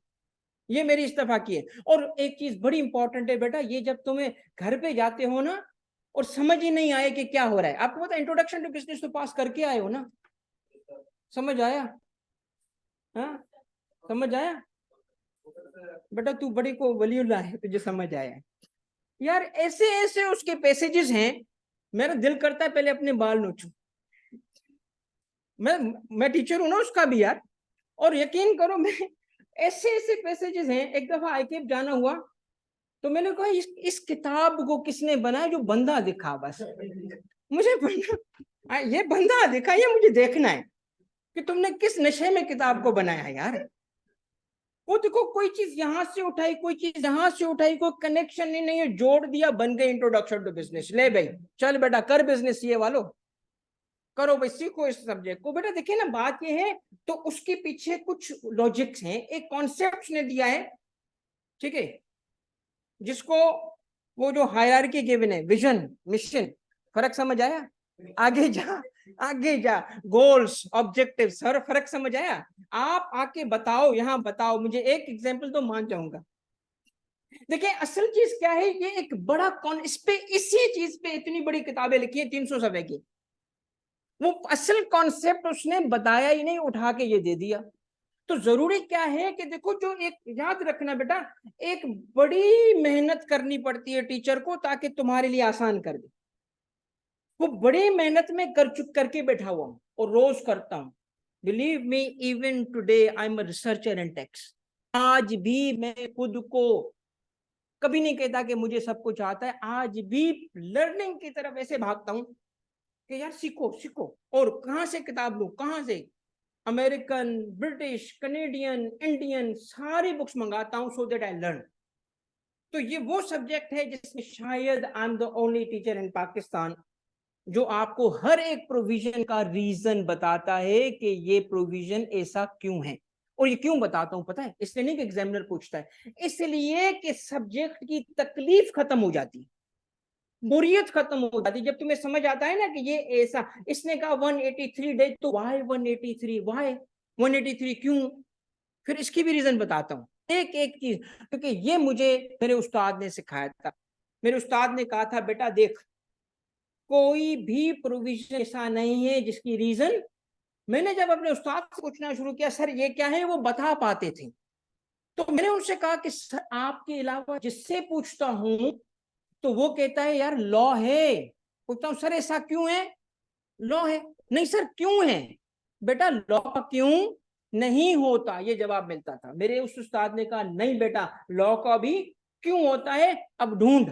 ये मेरी इस्तीफा की है। और एक चीज बड़ी इंपॉर्टेंट है बेटा, ये जब तुम्हें घर पे जाते हो ना और समझ ही नहीं आए कि क्या हो रहा है, आपको पता इंट्रोडक्शन टू बिजनेस तो पास करके आए हो ना, समझ आया? हाँ समझ आया बेटा, तू बड़ी को वलीउल्लाह है, तुझे समझ आया यार। ऐसे ऐसे उसके पैसेजेस हैं, मेरा दिल करता है पहले अपने बाल नोचूं। मैं टीचर हूं ना उसका भी यार, और यकीन करो मैं ऐसे ऐसे पैसेजेस हैं। एक दफा आईकेप जाना हुआ तो मैंने कहा इस किताब को किसने बनाया? जो बंदा दिखा, बस मुझे बंदा, ये बंदा दिखा, ये मुझे देखना है कि तुमने किस नशे में किताब को बनाया यार। वो देखो, कोई चीज यहां से उठाई, कोई चीज यहां से उठाई, कोई कनेक्शन ही नहीं है, जोड़ दिया, बन गई इंट्रोडक्शन टू बिजनेस। ले भाई चल बेटा कर बिजनेस, ये वालों करो भाई, सीखो इस सब्जेक्ट को। बेटा देखिए ना, बात ये है, तो उसके पीछे कुछ लॉजिक्स हैं, एक कॉन्सेप्ट ने दिया है, ठीक है, जिसको वो जो हायरार्की गिवन है, विजन, मिशन, फर्क समझ आया? आगे जा, आगे जा, गोल्स, ऑब्जेक्टिव, सर फर्क समझ आया? आप आके बताओ, यहाँ बताओ मुझे एक एग्जांपल तो मान जाऊंगा। देखिए असल चीज क्या है, ये एक बड़ा इस पे, इसी चीज पे इतनी बड़ी किताबें लिखी है 300 सफ़े की। वो असल कॉन्सेप्ट उसने बताया ही नहीं, उठा के ये दे दिया। तो जरूरी क्या है कि देखो, जो एक याद रखना बेटा, एक बड़ी मेहनत करनी पड़ती है टीचर को ताकि तुम्हारे लिए आसान कर दे। वो बड़ी मेहनत में करके बैठा हुआ हूं और रोज करता हूं। Believe me, even today I am a researcher in text. आज भी मैं खुद को कभी नहीं कहता कि मुझे सब कुछ आता है। आज भी लर्निंग की तरफ ऐसे भागता हूं कि यार सीखो सीखो, और कहां से किताब लूं, कहां से, अमेरिकन, ब्रिटिश, कनेडियन, इंडियन, सारी बुक्स मंगाता हूं सो दैट आई लर्न। तो ये वो सब्जेक्ट है जिसमें शायद I am the only teacher इन पाकिस्तान जो आपको हर एक प्रोविजन का रीजन बताता है कि ये प्रोविजन ऐसा क्यों है। और ये क्यों बताता हूं पता है? इसलिए नहीं कि एग्जामिनर पूछता है, इसलिए कि सब्जेक्ट की तकलीफ खत्म हो जाती है, बोरियत खत्म हो जाती है जब तुम्हें समझ आता है ना कि ये ऐसा। इसने कहा 183 डेज, तो वाई 183, वाई 183 क्यों? फिर इसकी भी रीजन बताता हूँ, एक एक चीज, क्योंकि ये मुझे मेरे उस्ताद ने सिखाया था। मेरे उस्ताद ने कहा था, बेटा देख, कोई भी प्रोविजन ऐसा नहीं है जिसकी रीजन। मैंने जब अपने उस्ताद से पूछना शुरू किया, सर ये क्या है, वो बता पाते थे। तो मैंने उनसे कहा कि सर आपके अलावा जिससे पूछता हूं तो वो कहता है यार लॉ है। पूछता हूं सर ऐसा क्यों है? लॉ है। नहीं सर क्यों है? बेटा लॉ क्यों नहीं होता, ये जवाब मिलता था। मेरे उस उस्ताद ने कहा नहीं बेटा, लॉ का भी क्यों होता है, अब ढूंढ।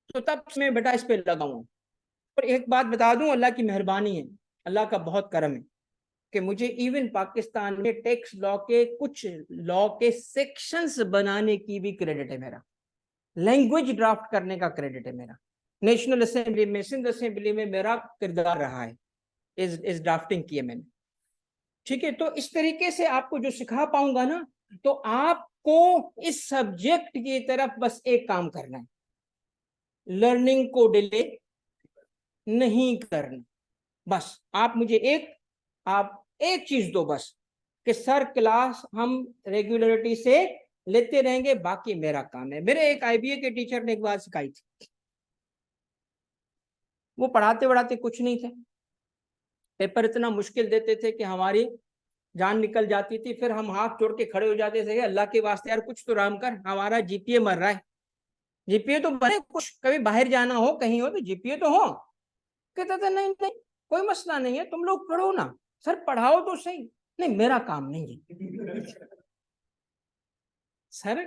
तो तब मैं बेटा इस पे लगा हूं। और एक बात बता दूं, अल्लाह की मेहरबानी है, अल्लाह का बहुत करम है कि मुझे इवन पाकिस्तान में टैक्स लॉ के कुछ लॉ के सेक्शंस बनाने की भी क्रेडिट है मेरा, लैंग्वेज ड्राफ्ट करने का क्रेडिट है मेरा। नेशनल असेंबली में, सिंध असेंबली में मेरा किरदार रहा है, इस ड्राफ्टिंग की है मैंने, ठीक है। तो इस तरीके से आपको जो सिखा पाऊंगा ना, तो आपको इस सब्जेक्ट की तरफ बस एक काम करना है, लर्निंग को डिले नहीं करना। बस आप मुझे आप एक चीज दो बस, कि सर क्लास हम रेगुलरिटी से लेते रहेंगे, बाकी मेरा काम है। मेरे एक आईबीए के टीचर ने एक बात सिखाई थी, वो पढ़ाते पढ़ाते कुछ नहीं थे, पेपर इतना मुश्किल देते थे कि हमारी जान निकल जाती थी। फिर हम हाथ जोड़ के खड़े हो जाते थे, अल्लाह के वास्ते यार कुछ तो राम कर, हमारा जीपीए मर रहा है, जीपीए तो बने, कुछ कभी बाहर जाना हो कहीं हो तो जीपीए तो हो। कहता था नहीं नहीं कोई मसला नहीं है, तुम लोग पढ़ो ना, सर पढ़ाओ तो सही। नहीं मेरा काम नहीं है सर।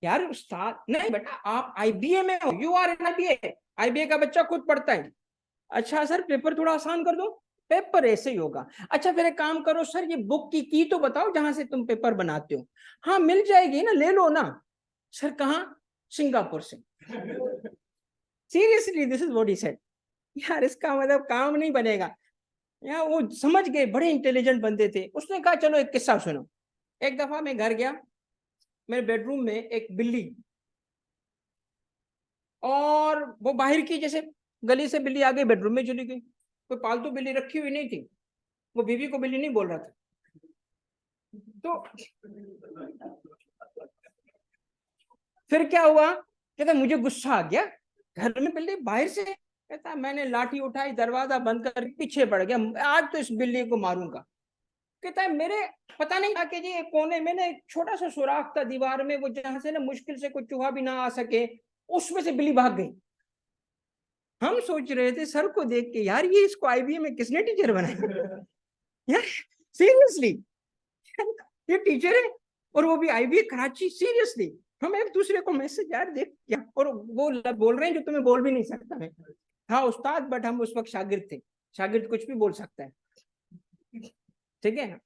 यार उस्ताद, नहीं बेटा आप आईबीए में हो, you are in IBA, IBA का बच्चा खुद पढ़ता है। अच्छा सर पेपर थोड़ा आसान कर दो, पेपर ऐसे ही होगा। अच्छा फिर एक काम करो सर, ये बुक की तो बताओ जहां से तुम पेपर बनाते हो। हाँ मिल जाएगी ना, ले लो ना। सर कहाँ? सिंगापुर से। Seriously this is what he said. यार इसका मतलब काम नहीं बनेगा। यार वो समझ गए, बड़े इंटेलिजेंट बंदे थे। उसने कहा चलो एक किस्सा सुनो। एक दफा मैं घर गया, मेरे बेडरूम में एक बिल्ली, और वो बाहर की जैसे गली से बिल्ली आ गई, बेडरूम में चली गई। कोई पालतू बिल्ली रखी हुई नहीं थी, वो बीवी को बिल्ली नहीं बोल रहा था। तो फिर क्या हुआ, कहता मुझे गुस्सा आ गया, घर में बिल्ली बाहर से। कहता मैंने लाठी उठाई, दरवाजा बंद कर पीछे पड़ गया, आज तो इस बिल्ली को मारूंगा। कहता है मेरे पता नहीं था कि जी एक कोने में ना एक छोटा सा सुराख था दीवार में, वो जहां से ना मुश्किल से कोई चूहा भी ना आ सके, उसमें से बिल्ली भाग गई। हम सोच रहे थे सर को देख के, यार ये इसको आईबीए में किसने टीचर बनाया यार सीरियसली, ये टीचर है। और वो भी IBA कराची, सीरियसली। हम एक दूसरे को मैसेज, यार देख क्या, और वो बोल रहे हैं जो तुम्हें बोल भी नहीं सकता मैं। हाँ उस्ताद, बट हम उस वक्त शागिर्द थे, शागिर्द कुछ भी बोल सकता है, ठीक है।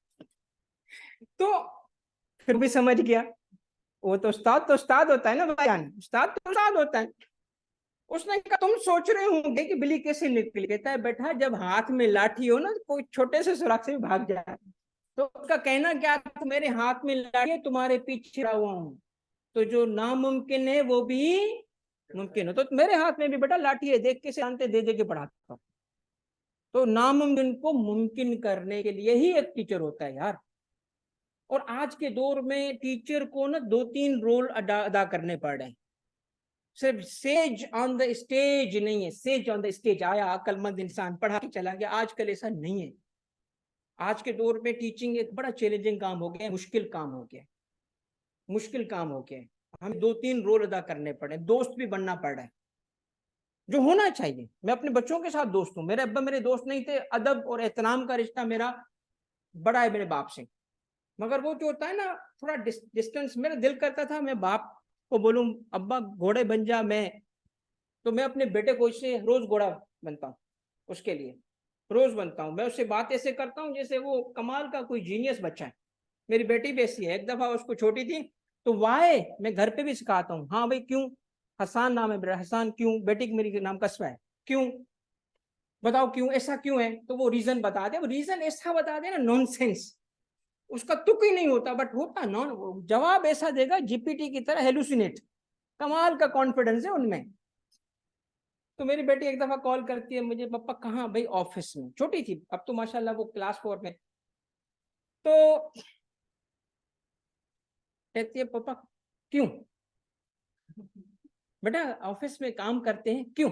तो फिर भी समझ गया, वो तो उस्ताद होता है ना भाईजान, उस्ताद तो उस्ताद होता है। उसने कहा तुम सोच रहे होंगे कि बिल्ली कैसे निकली, कहता है बेटा जब हाथ में लाठी हो ना, तो कोई छोटे से सुराख से भी भाग जाए। तो उसका कहना क्या, मेरे हाथ में लाठी है, तुम्हारे पीछे हुआ हूं, तो जो नामुमकिन है वो भी मुमकिन हो। तो मेरे हाथ में भी बेटा लाठी है, देख के जानते, दे दे के पढ़ाता हूं। तो नामुमकिन को मुमकिन करने के लिए ही एक टीचर होता है यार। और आज के दौर में टीचर को ना 2-3 रोल अदा करने पड़ रहे हैं। सिर्फ सेज ऑन द स्टेज नहीं है, सेज ऑन द स्टेज आया अक्लमंद इंसान पढ़ा के चला गया, आजकल ऐसा नहीं है। आज के दौर में टीचिंग एक बड़ा चैलेंजिंग काम हो गया, मुश्किल काम हो गया, मुश्किल काम हो गया। हमें 2-3 रोल अदा करने पड़े, दोस्त भी बनना पड़ रहा है, जो होना चाहिए। मैं अपने बच्चों के साथ दोस्त हूँ, मेरे अब्बा मेरे दोस्त नहीं थे, अदब और एहतराम का रिश्ता मेरा बड़ा है मेरे बाप से, मगर वो जो होता है ना थोड़ा डिस्टेंस, मेरा दिल करता था मैं बाप को बोलूं अब्बा घोड़े बन जा, तो मैं अपने बेटे को इससे रोज घोड़ा बनता हूँ, उसके लिए रोज बनता हूँ। मैं उससे बात ऐसे करता हूँ जैसे वो कमाल का कोई जीनियस बच्चा है। मेरी बेटी भी ऐसी है, एक दफा उसको छोटी थी तो वाई मैं घर पे भी सिखाता हूँ, हाँ भाई क्यों, हसान नाम है मेरा, हसान क्यों, बेटी की मेरी नाम कस्बा है, क्यों बताओ क्यों, ऐसा क्यों है, तो वो रीजन बता दे, वो रीजन ऐसा बता दे ना नॉनसेंस, उसका तुक ही नहीं होता, बट होता नॉन, जवाब ऐसा देगा जीपीटी की तरह, हेलुसिनेट, कमाल का कॉन्फिडेंस है उनमें। तो मेरी बेटी एक दफा कॉल करती है मुझे, पापा कहाँ, भाई ऑफिस में, छोटी थी, अब तो माशाल्लाह वो क्लास 4 में। तो कहती है पापा क्यों, बेटा ऑफिस में काम करते हैं क्यों,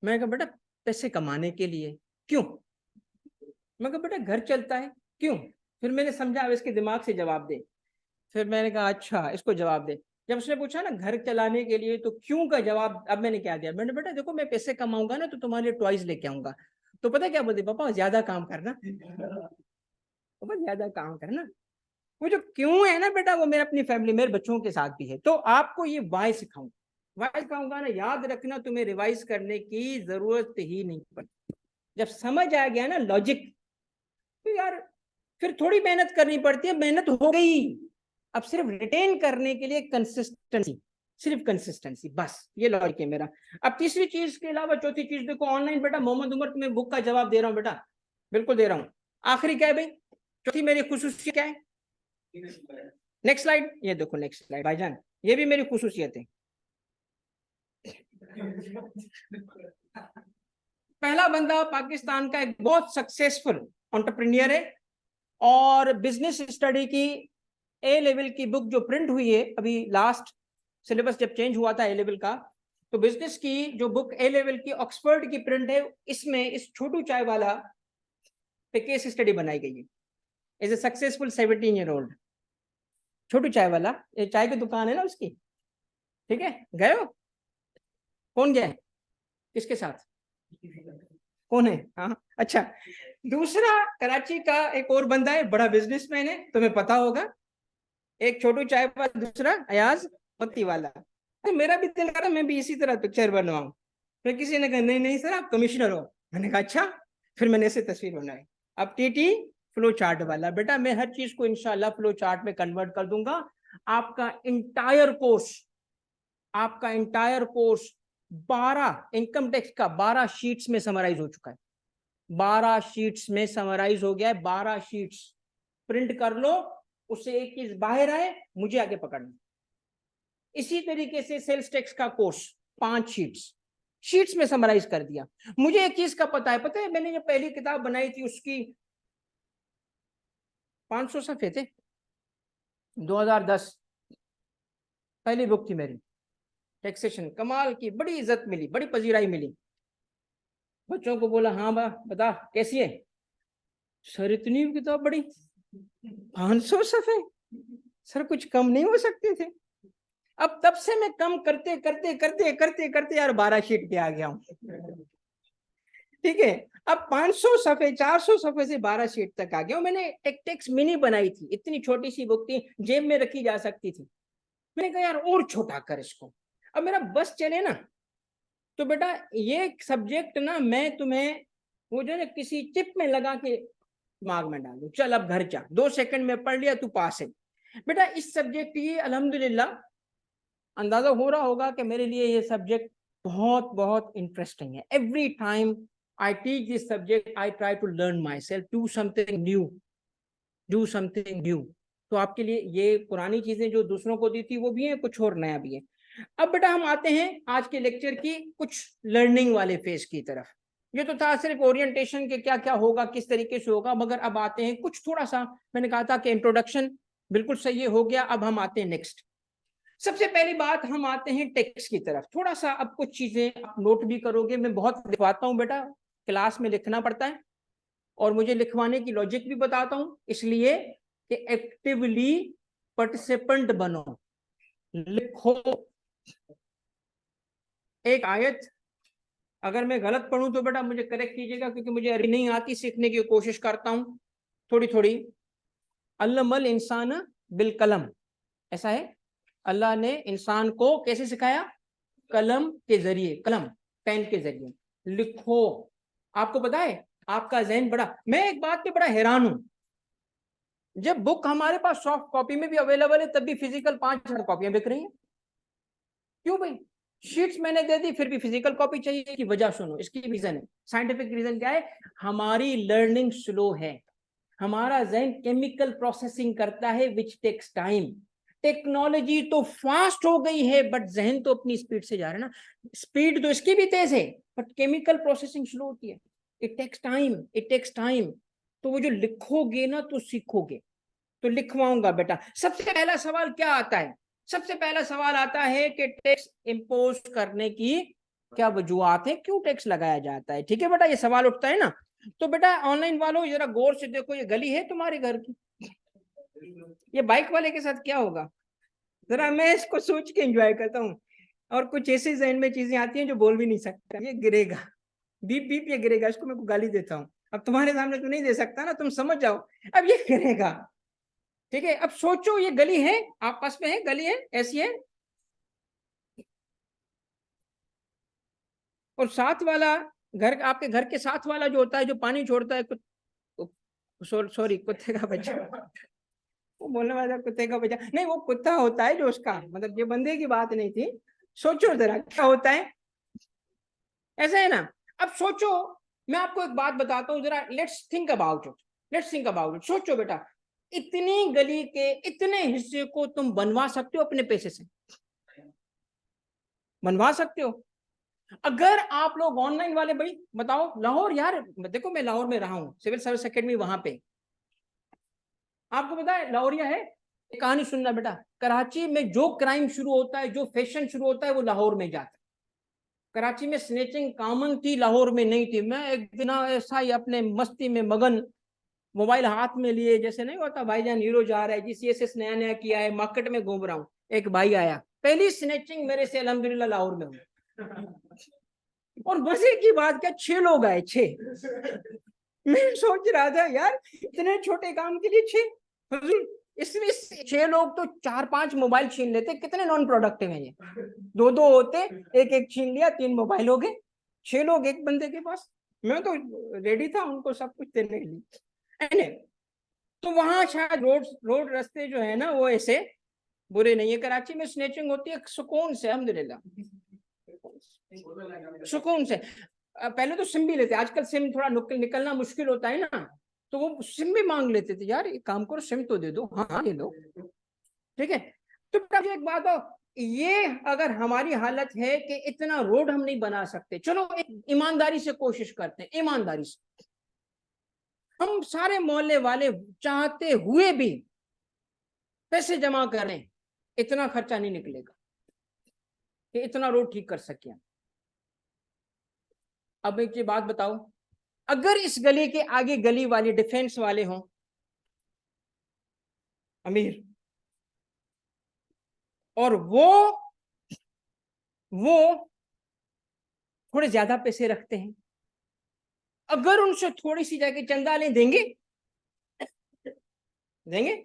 मैं कहा बेटा पैसे कमाने के लिए, क्यों, मैं कहा बेटा घर चलता है क्यों। फिर मैंने समझा अब इसके दिमाग से जवाब दे, फिर मैंने कहा अच्छा इसको जवाब दे। जब उसने पूछा ना घर चलाने के लिए, तो क्यों का जवाब अब मैंने क्या दिया, मैंने बेटा देखो मैं पैसे कमाऊंगा ना तो तुम्हारे लिए टॉयज लेके आऊंगा। तो पता क्या बोलते, पापा ज्यादा काम करना, पापा ज्यादा काम करना। वो जो क्यों है ना बेटा, वो मेरे अपनी फैमिली, मेरे बच्चों के साथ भी है। तो आपको ये वाई सिखाऊंगा, वाई सिखाऊंगा ना, याद रखना तुम्हें रिवाइज करने की जरूरत ही नहीं पड़ती। जब समझ आ गया ना लॉजिक, तो यार फिर थोड़ी मेहनत करनी पड़ती है, मेहनत हो गई, अब सिर्फ रिटेन करने के लिए कंसिस्टेंसी, सिर्फ कंसिस्टेंसी, बस ये लॉजिक है मेरा। अब तीसरी चीज के अलावा चौथी चीज देखो, ऑनलाइन बेटा मोहम्मद उमर तुम्हें बुक का जवाब दे रहा हूँ बेटा, बिल्कुल दे रहा हूँ। आखिरी क्या है भाई, चौथी मेरी खुसूसियत क्या है, नेक्स्ट स्लाइड, ये देखो नेक्स्ट स्लाइड भाईजान, ये भी मेरी खुसूसियत है। पहला बंदा पाकिस्तान का एक बहुत सक्सेसफुल एंटरप्रेन्योर है, और बिजनेस स्टडी की ए लेवल की बुक जो प्रिंट हुई है अभी लास्ट सिलेबस जब चेंज हुआ था ए लेवल का, तो बिजनेस की जो बुक ए लेवल की ऑक्सफोर्ड की प्रिंट है, इसमें इस छोटू चाय वाला पे केस स्टडी बनाई गई है। इज ए सक्सेसफुल 17-year-old, छोटू चाय वाला, ये चाय की दुकान है ना उसकी, ठीक है, गए हो, कौन गया है, किसके साथ, कौन है, हाँ अच्छा। दूसरा कराची का एक और बंदा है, बड़ा बिजनेसमैन है, तुम्हें पता होगा, एक छोटू चाय वाला, दूसरा अयाज पत्ती वाला। तो मेरा भी दिल करा मैं भी इसी तरह पिक्चर बनवाऊं, फिर किसी ने कहा नहीं नहीं सर आप कमिश्नर हो, मैंने कहा अच्छा, फिर मैंने ऐसे तस्वीर बनाई। अब टीटी फ्लो चार्ट वाला, बेटा मैं हर चीज को इंशाल्लाह फ्लो चार्ट में कन्वर्ट कर दूंगा। आपका इंटायर कोर्स, आपका इंटायर कोर्स 12 इनकम टैक्स का 12 शीट्स में समराइज हो चुका है, 12 शीट्स में समराइज हो गया है, 12 शीट्स प्रिंट कर लो, उससे एक चीज बाहर आए मुझे आगे पकड़ना। इसी तरीके से सेल्स टैक्स का कोर्स 5 शीट्स में समराइज कर दिया। मुझे एक चीज का पता है मैंने जो पहली किताब बनाई थी उसकी 500 सफ़े थे, 2010 पहली बुक थी मेरी, टैक्सेशन, कमाल की, बड़ी इज्जत मिली, बड़ी पजीराई मिली। बच्चों को बोला हाँ बा बता कैसी है, सर इतनी किताब बड़ी, 500 सफ़े, सर कुछ कम नहीं हो सकते थे। अब तब से मैं कम करते करते करते करते करते यार 12 शीट पे आ गया हूं, ठीक है, अब 500 सफे 400 सफे से 12 शीट तक आ गया। मैंने एक टेक्स्ट मिनी बनाई थी, इतनी छोटी सी बुक थी, जेब में रखी जा सकती थी। मैंने कहा यार और छोटा कर इसको, अब मेरा बस चले ना। तो बेटा ये सब्जेक्ट ना मैं तुम्हें वो जो है किसी चिप में लगा के दिमाग में डाल दूं, चल अब घर जा, 2 सेकंड में पढ़ लिया तू पास है। बेटा इस सब्जेक्ट की अल्हम्दुलिल्लाह अंदाजा हो रहा होगा कि मेरे लिए ये सब्जेक्ट बहुत बहुत इंटरेस्टिंग है। Every time I teach this subject I try to learn myself, do something new, do something new. तो आपके लिए ये पुरानी चीजें जो दूसरों को दी थी वो भी है, कुछ और नया भी है। अब बेटा हम आते हैं आज के लेक्चर की कुछ लर्निंग वाले फेज की तरफ। ये तो था सिर्फ ओरिएंटेशन के क्या क्या होगा, किस तरीके से होगा, मगर अब आते हैं कुछ थोड़ा सा, मैंने कहा था कि इंट्रोडक्शन बिल्कुल सही हो गया, अब हम आते हैं नेक्स्ट। सबसे पहली बात हम आते हैं टेक्स्ट की तरफ। थोड़ा सा अब कुछ चीजें आप नोट भी करोगे, मैं बहुत लिखवाता हूँ बेटा, क्लास में लिखना पड़ता है और मुझे लिखवाने की लॉजिक भी बताता हूं, इसलिए कि एक्टिवली पार्टिसिपेंट बनो, लिखो। एक आयत अगर मैं गलत पढ़ूं तो बेटा मुझे करेक्ट कीजिएगा, क्योंकि मुझे अभी नहीं आती, सीखने की कोशिश करता हूं थोड़ी थोड़ी। अल्लमल इंसान बिल कलम, ऐसा है, अल्लाह ने इंसान को कैसे सिखाया? कलम के जरिए, कलम पेन के जरिए। लिखो। आपको पता है आपका जहन बड़ा, मैं एक बात पे बड़ा हैरान हूं, जब बुक हमारे पास सॉफ्ट कॉपी में भी अवेलेबल है तब भी फिजिकल 5,000 कॉपियां बिक रही हैं। क्यों भाई? शीट्स मैंने दे दी फिर भी फिजिकल कॉपी चाहिए, की वजह सुनो, इसकी रीजन है, साइंटिफिक रीजन क्या है? हमारी लर्निंग स्लो है, हमारा जहन केमिकल प्रोसेसिंग करता है विच टेक्स टाइम। टेक्नोलॉजी तो फास्ट हो गई है बट जहन तो अपनी स्पीड से जा रहा है ना, स्पीड तो इसकी भी तेज है बट केमिकल प्रोसेसिंग स्लो होती है। It takes time, it takes time. तो वो जो लिखोगे ना तो सीखोगे। तो लिखवाऊंगा बेटा। सबसे पहला सवाल क्या आता है? सबसे पहला सवाल आता है कि टैक्स इंपोज करने की क्या वजूहत है, क्यों टैक्स लगाया जाता है? ठीक है बेटा, ये सवाल उठता है ना। तो बेटा ऑनलाइन वालों जरा गौर से देखो, ये गली है तुम्हारे घर की, ये बाइक वाले के साथ क्या होगा? जरा मैं इसको सोच के एंजॉय करता हूँ, और कुछ ऐसे जहन में चीजें आती हैं जो बोल भी नहीं सकता। ये गिरेगा, बीप बीप, ये गिरेगा, इसको मैं गाली देता हूँ। अब तुम्हारे सामने तो नहीं दे सकता ना, तुम समझ जाओ। अब ये गिरेगा, ठीक है। अब सोचो ये गली है, आपस में है, गली है, ऐसी है, और साथ वाला घर, आपके घर के साथ वाला जो होता है जो पानी छोड़ता है, सॉरी कुत्ते का बच्चा, वो बोलने वाला कुत्ते का बच्चा नहीं, वो कुत्ता होता है जो उसका मतलब, ये बंदे की बात नहीं थी। सोचो जरा क्या होता है, ऐसा है ना। अब सोचो, मैं आपको एक बात बताता हूँ जरा, let's think about it, let's think about it. सोचो बेटा, इतनी गली के इतने हिस्से को तुम बनवा सकते हो अपने पैसे से? बनवा सकते हो? अगर आप लोग ऑनलाइन वाले, भाई बताओ, लाहौर यार, देखो मैं लाहौर में रहा हूं, सिविल सर्विस एकेडमी वहां पे, आपको पता है लाहौरिया है। एक कहानी सुनना बेटा, कराची में जो क्राइम शुरू होता है, जो फैशन शुरू होता है, वो लाहौर में जाता है। कराची में स्नेचिंग कॉमन थी, लाहौर में नहीं थी। मैं एक दिन ऐसा ही अपने मस्ती में मगन, मोबाइल हाथ में लिए, जैसे नहीं होता भाईजान हीरो जा रहा है, जिस ये नया नया किया है, मार्केट में घूम रहा हूँ, एक भाई आया, पहली स्नेचिंग मेरे से अल्हम्दुलिल्लाह लाहौर में हुई। और मजे की बात क्या, 6 लोग आए, 6। मैं सोच रहा था यार इतने छोटे काम के लिए 6, इसमें 6 लोग तो 4-5 मोबाइल छीन लेते, कितने नॉन प्रोडक्टिव है ये। 2-2 होते, एक एक छीन लिया, 3 मोबाइल हो गए। 6 लोग एक बंदे के पास, मैं तो रेडी था उनको सब कुछ देने के लिए। तो वहां शायद रोड रास्ते जो है ना वो ऐसे बुरे नहीं है। कराची में स्नेचिंग होती है सुकून से, अल्हम्दुलिल्लाह, सुकून से। पहले तो सिम भी लेते, आजकल सिम थोड़ा निकलना मुश्किल होता है ना, तो वो सिम भी मांग लेते थे, यार एक काम करो सिम तो दे दो, हाँ ले लो, ठीक है। तो एक बात हो, ये अगर हमारी हालत है कि इतना रोड हम नहीं बना सकते, चलो एक ईमानदारी से कोशिश करते हैं, ईमानदारी से हम सारे मोहल्ले वाले चाहते हुए भी पैसे जमा करें, इतना खर्चा नहीं निकलेगा कि इतना रोड ठीक कर सके। अब एक ये बात बताओ, अगर इस गली के आगे गली वाले डिफेंस वाले हों, अमीर, और वो थोड़े ज्यादा पैसे रखते हैं, अगर उनसे थोड़ी सी जाके चंदा ले देंगे, देंगे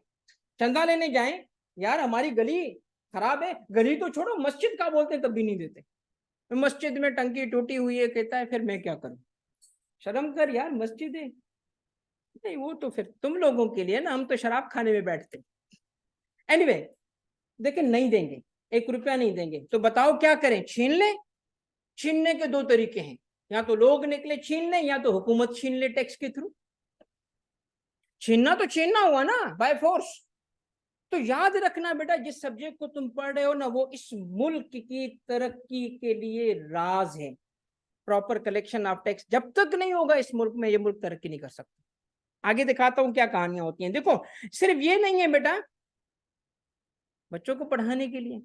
चंदा लेने जाएं, यार हमारी गली खराब है, गली तो छोड़ो मस्जिद का बोलते तब भी नहीं देते, मस्जिद में टंकी टूटी हुई है, कहता है फिर मैं क्या करूं, शर्म कर यार, मस्जिद है। नहीं वो तो फिर तुम लोगों के लिए ना, हम तो शराब खाने में बैठते। एनीवे देखिए नहीं देंगे, 1 रुपया नहीं देंगे, तो बताओ क्या करें, छीन ले। छीनने के 2 तरीके हैं, या तो लोग निकले छीन ले, या तो हुकूमत छीन ले टैक्स के थ्रू। छीनना तो छीनना हुआ ना, बाय फोर्स। तो याद रखना बेटा, जिस सब्जेक्ट को तुम पढ़ रहे हो ना, वो इस मुल्क की तरक्की के लिए राज है। प्रॉपर कलेक्शन ऑफ टैक्स जब तक नहीं होगा इस मुल्क में, ये मुल्क तरक्की नहीं कर सकता। आगे दिखाता हूं क्या कहानियां होती हैं। देखो सिर्फ ये नहीं है बेटा बच्चों को पढ़ाने के लिए,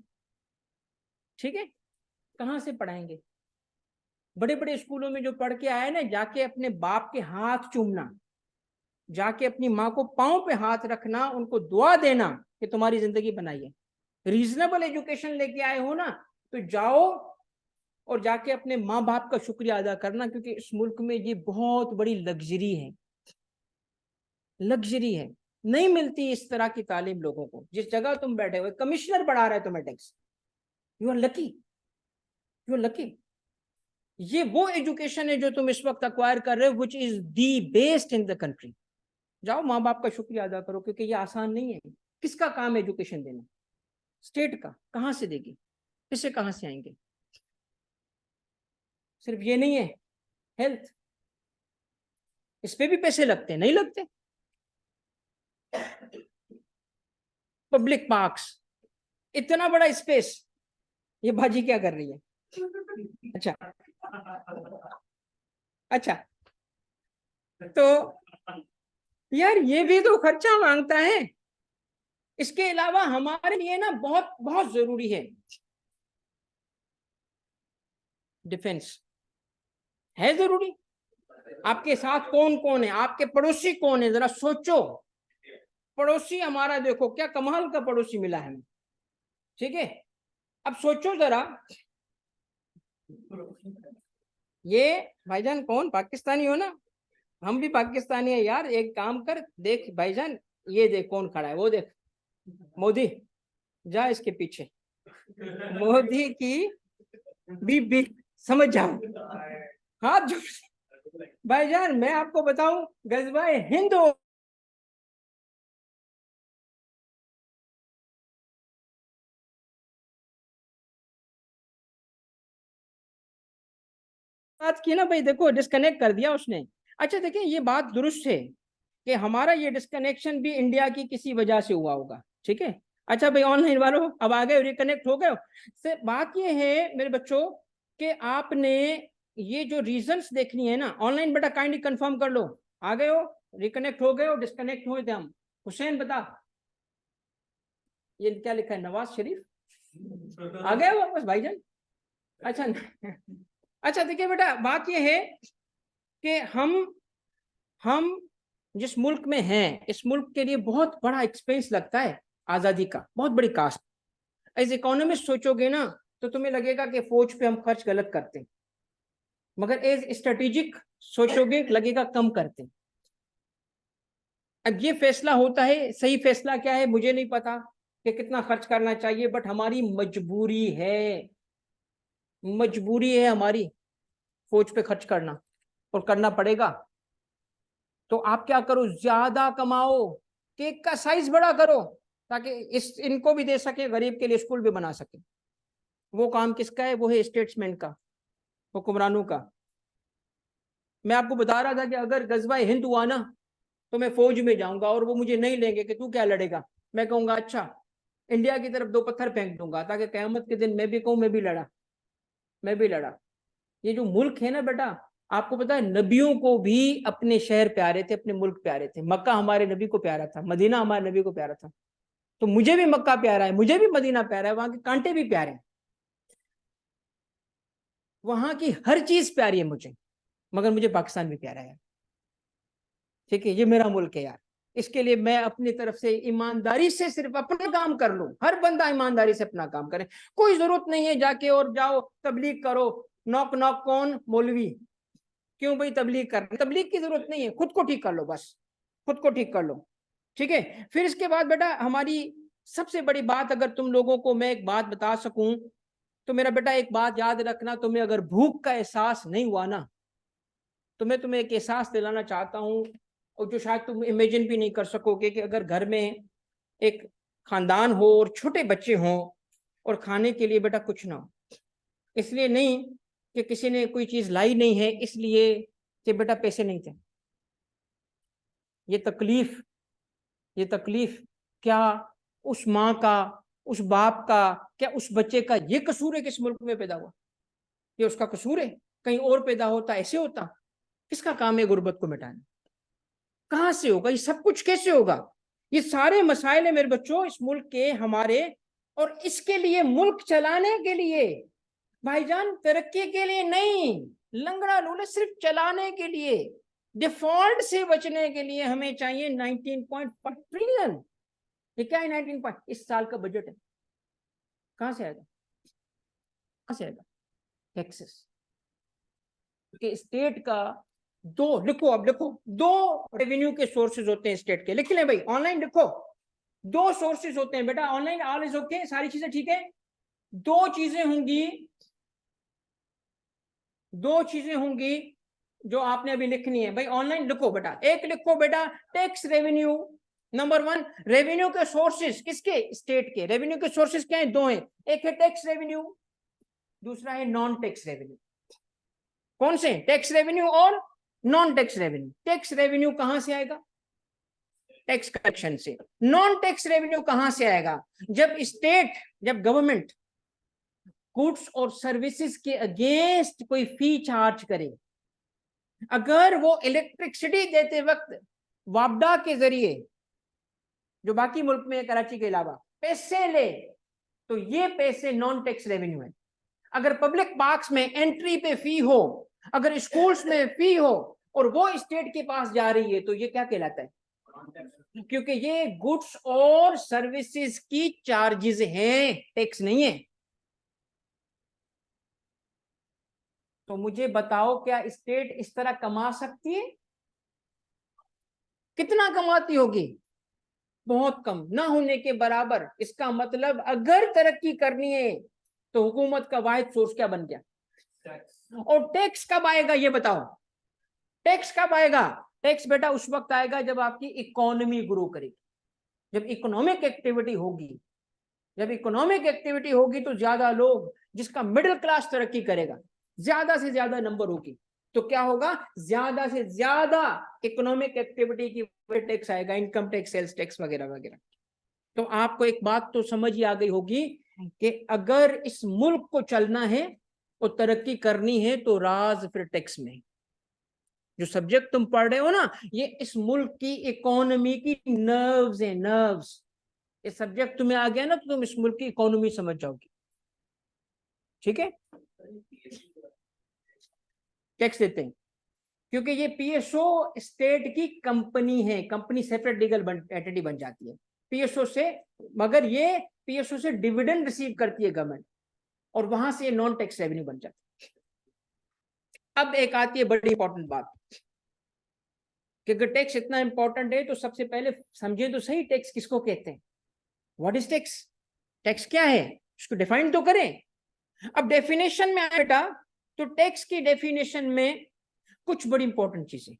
ठीक है, कहां से पढ़ाएंगे। बड़े बड़े स्कूलों में जो पढ़ के आए ना, जाके अपने बाप के हाथ चूमना, जाके अपनी माँ को पांव पे हाथ रखना, उनको दुआ देना कि तुम्हारी जिंदगी बनाइए। रीजनेबल एजुकेशन लेके आए हो ना, तो जाओ और जाके अपने माँ बाप का शुक्रिया अदा करना, क्योंकि इस मुल्क में ये बहुत बड़ी लग्जरी है, लग्जरी है। नहीं मिलती इस तरह की तालीम लोगों को। जिस जगह तुम बैठे हुए, कमिश्नर बढ़ा रहा है तुम्हें tax, you are lucky, you are lucky. ये वो एजुकेशन है जो तुम इस वक्त अक्वायर कर रहे हो, which is the best in the country. जाओ माँ बाप का शुक्रिया अदा करो, क्योंकि ये आसान नहीं है। किसका काम है एजुकेशन देना, स्टेट का, कहां से देगी, पैसे कहां से आएंगे। सिर्फ ये नहीं है, हेल्थ, इस पे भी पैसे लगते, नहीं लगते। पब्लिक पार्क्स, इतना बड़ा स्पेस, ये बाजी क्या कर रही है। अच्छा अच्छा, तो यार ये भी तो खर्चा मांगता है। इसके अलावा हमारे लिए ना बहुत बहुत जरूरी है डिफेंस, है जरूरी। आपके साथ कौन कौन है, आपके पड़ोसी कौन है, जरा सोचो। पड़ोसी हमारा देखो क्या कमाल का पड़ोसी मिला है, ठीक है। अब सोचो जरा, ये भाईजान कौन, पाकिस्तानी हो ना, हम भी पाकिस्तानी है यार। एक काम कर, देख भाईजान, ये देख कौन खड़ा है, वो देख मोदी, जा इसके पीछे, मोदी की बीबी, समझ जाओ, हाथ जोड़। भाईजान मैं आपको बताऊं, गजवाए हिंद बात की ना भाई, देखो डिस्कनेक्ट कर दिया उसने। अच्छा देखिए ये बात दुरुस्त है कि हमारा ये डिस्कनेक्शन भी इंडिया की किसी वजह से हुआ होगा, ठीक है। अच्छा भाई ऑनलाइन वालों अब आ गए, रिकनेक्ट हो गए से। बात ये है मेरे बच्चों कि आपने ये जो रीजंस देखनी है ना, ऑनलाइन बेटा काइंडली कंफर्म कर लो, आ गए हो, रिकनेक्ट हो गए हो, डिस्कनेक्ट हुए थे हम। हुसैन बता, ये क्या लिखा है, नवाज शरीफ, आ गए हो वापस भाईजान। अच्छा अच्छा देखिए बेटा बात ये है कि हम जिस मुल्क में हैं, इस मुल्क के लिए बहुत बड़ा एक्सपेंस लगता है आजादी का, बहुत बड़ी कास्ट। एज इकोनॉमिस्ट सोचोगे ना, तो तुम्हें लगेगा कि फौज पे हम खर्च गलत करते हैं, मगर एज स्ट्रेटेजिक सोचोगे लगेगा कम करते हैं। अब ये फैसला होता है, सही फैसला क्या है मुझे नहीं पता कि कितना खर्च करना चाहिए, बट हमारी मजबूरी है, मजबूरी है हमारी फौज पे खर्च करना, और करना पड़ेगा। तो आप क्या करो, ज्यादा कमाओ, केक का साइज बड़ा करो, ताकि इस इनको भी दे सके, गरीब के लिए स्कूल भी बना सके। वो काम किसका है, वो है स्टेट्समैन का, हुक्मरानों का। मैं आपको बता रहा था कि अगर गजवा हिंद हुआ ना, तो मैं फौज में जाऊंगा, और वो मुझे नहीं लेंगे कि तू क्या लड़ेगा। मैं कहूंगा अच्छा, इंडिया की तरफ 2 पत्थर फेंक दूंगा, ताकि कयामत के दिन मैं भी कहूं मैं भी लड़ा, मैं भी लड़ा। ये जो मुल्क है ना बेटा, आपको पता है नबियों को भी अपने शहर प्यारे थे, अपने मुल्क प्यारे थे। मक्का हमारे नबी को प्यारा था, मदीना हमारे नबी को प्यारा था। तो मुझे भी मक्का प्यारा है, मुझे भी मदीना प्यारा है, वहां के कांटे भी प्यारे हैं, वहां की हर चीज प्यारी है मुझे, मगर मुझे पाकिस्तान भी प्यारा है, ठीक है। ये मेरा मुल्क है यार, इसके लिए मैं अपनी तरफ से ईमानदारी से सिर्फ अपना काम कर लूं। हर बंदा ईमानदारी से अपना काम करे, कोई जरूरत नहीं है जाके और जाओ तबलीग करो, नॉक नॉक कौन, मौलवी, क्यों भाई तबलीग करना, तबलीग की जरूरत नहीं है, खुद को ठीक कर लो, बस खुद को ठीक कर लो, ठीक है। फिर इसके बाद बेटा हमारी सबसे बड़ी बात, अगर तुम लोगों को मैं एक बात बता सकूं तो मेरा बेटा एक बात याद रखना, तुम्हें अगर भूख का एहसास नहीं हुआ ना, तो मैं तुम्हें एक एहसास दिलाना चाहता हूं, और जो शायद तुम इमेजिन भी नहीं कर सकोगे, कि अगर घर में एक खानदान हो और छोटे बच्चे हों और खाने के लिए बेटा कुछ ना हो, इसलिए नहीं कि किसी ने कोई चीज लाई नहीं है, इसलिए कि बेटा पैसे नहीं थे। ये तकलीफ, ये तकलीफ क्या उस माँ का, उस बाप का, क्या उस बच्चे का ये कसूर है कि इस मुल्क में पैदा हुआ? ये उसका कसूर है? कहीं और पैदा होता ऐसे होता? किसका काम है गुर्बत को मिटाना? कहां से होगा ये सब कुछ, कैसे होगा? ये सारे मसाइल है मेरे बच्चों इस मुल्क के हमारे, और इसके लिए मुल्क चलाने के लिए भाईजान, तरक्की के लिए नहीं, लंगड़ा लूले सिर्फ चलाने के लिए, डिफॉल्ट से बचने के लिए हमें चाहिए 19.5 ट्रिलियन। ये क्या है 19 इस साल का बजट है, कहां से आएगा? कहां से आएगा? टैक्सेस के स्टेट का दो, लिखो अब लिखो, दो रेवेन्यू के सोर्सेज होते हैं स्टेट के, लिख लें भाई, ऑनलाइन लिखो, दो सोर्सेज होते हैं बेटा, ऑनलाइन ऑल इज ओके, सारी चीजें ठीक है। दो चीजें होंगी, दो चीजें होंगी जो आपने अभी लिखनी है भाई, ऑनलाइन लिखो बेटा। एक लिखो बेटा tax revenue, number one. Revenue के सोर्सेज किसके? स्टेट के। रेवेन्यू के सोर्सेज क्या है? दो हैं, एक है टैक्स रेवेन्यू, दूसरा है नॉन टैक्स रेवेन्यू। कौन से? टैक्स रेवेन्यू और non tax revenue. Tax revenue कहां से आएगा? टैक्स कलेक्शन से। नॉन टैक्स रेवेन्यू कहां से आएगा? जब स्टेट, जब गवर्नमेंट गुड्स और सर्विसेज के अगेंस्ट कोई फी चार्ज करे, अगर वो इलेक्ट्रिसिटी देते वक्त वापडा के जरिए, जो बाकी मुल्क में है कराची के अलावा, पैसे ले, तो ये पैसे नॉन टैक्स रेवेन्यू है। अगर पब्लिक पार्क्स में एंट्री पे फी हो, अगर स्कूल्स में फी हो और वो स्टेट के पास जा रही है, तो ये क्या कहलाता है? क्योंकि ये गुड्स और सर्विसेज की चार्जेस हैं, टैक्स नहीं है। तो मुझे बताओ, क्या स्टेट इस तरह कमा सकती है? कितना कमाती होगी? बहुत कम, ना होने के बराबर। इसका मतलब अगर तरक्की करनी है तो हुकूमत का वाहिद सोर्स क्या बन गया? और टैक्स कब आएगा ये बताओ? टैक्स कब आएगा? टैक्स बेटा उस वक्त आएगा जब आपकी इकोनॉमी ग्रो करेगी, जब इकोनॉमिक एक्टिविटी होगी। जब इकोनॉमिक एक्टिविटी होगी तो ज्यादा लोग, जिसका मिडिल क्लास तरक्की करेगा, ज्यादा से ज्यादा नंबर होगी, तो क्या होगा? ज्यादा से ज्यादा इकोनॉमिक एक्टिविटी की टैक्स आएगा, इनकम टैक्स, सेल्स टैक्स वगैरह वगैरह। तो आपको एक बात तो समझ ही आ गई होगी कि अगर इस मुल्क को चलना है और तरक्की करनी है तो राज फिर टैक्स में। जो सब्जेक्ट तुम पढ़ रहे हो ना, ये इस मुल्क की इकोनॉमी की नर्व्स है, नर्व्स। ये सब्जेक्ट तुम्हें आ गया ना तो तुम इस मुल्क की इकोनॉमी समझ जाओगे, ठीक है? टैक्स देते हैं क्योंकि ये पीएसओ स्टेट की कंपनी है, कंपनी सेपरेट लीगल एंटिटी बन जाती है पीएसओ से, मगर ये पीएसओ से डिविडेंड रिसीव करती है गवर्नमेंट, और वहां से नॉन टैक्स रेवेन्यू बन जाती है। अब एक आती है बड़ी इंपॉर्टेंट बात, कि अगर टैक्स इतना इंपॉर्टेंट है तो सबसे पहले समझे तो सही, टैक्स किसको कहते हैं? What is tax? टैक्स क्या है, उसको डिफाइन तो करें। अब डेफिनेशन में आए बेटा, तो टैक्स की डेफिनेशन में कुछ बड़ी इंपॉर्टेंट चीजें,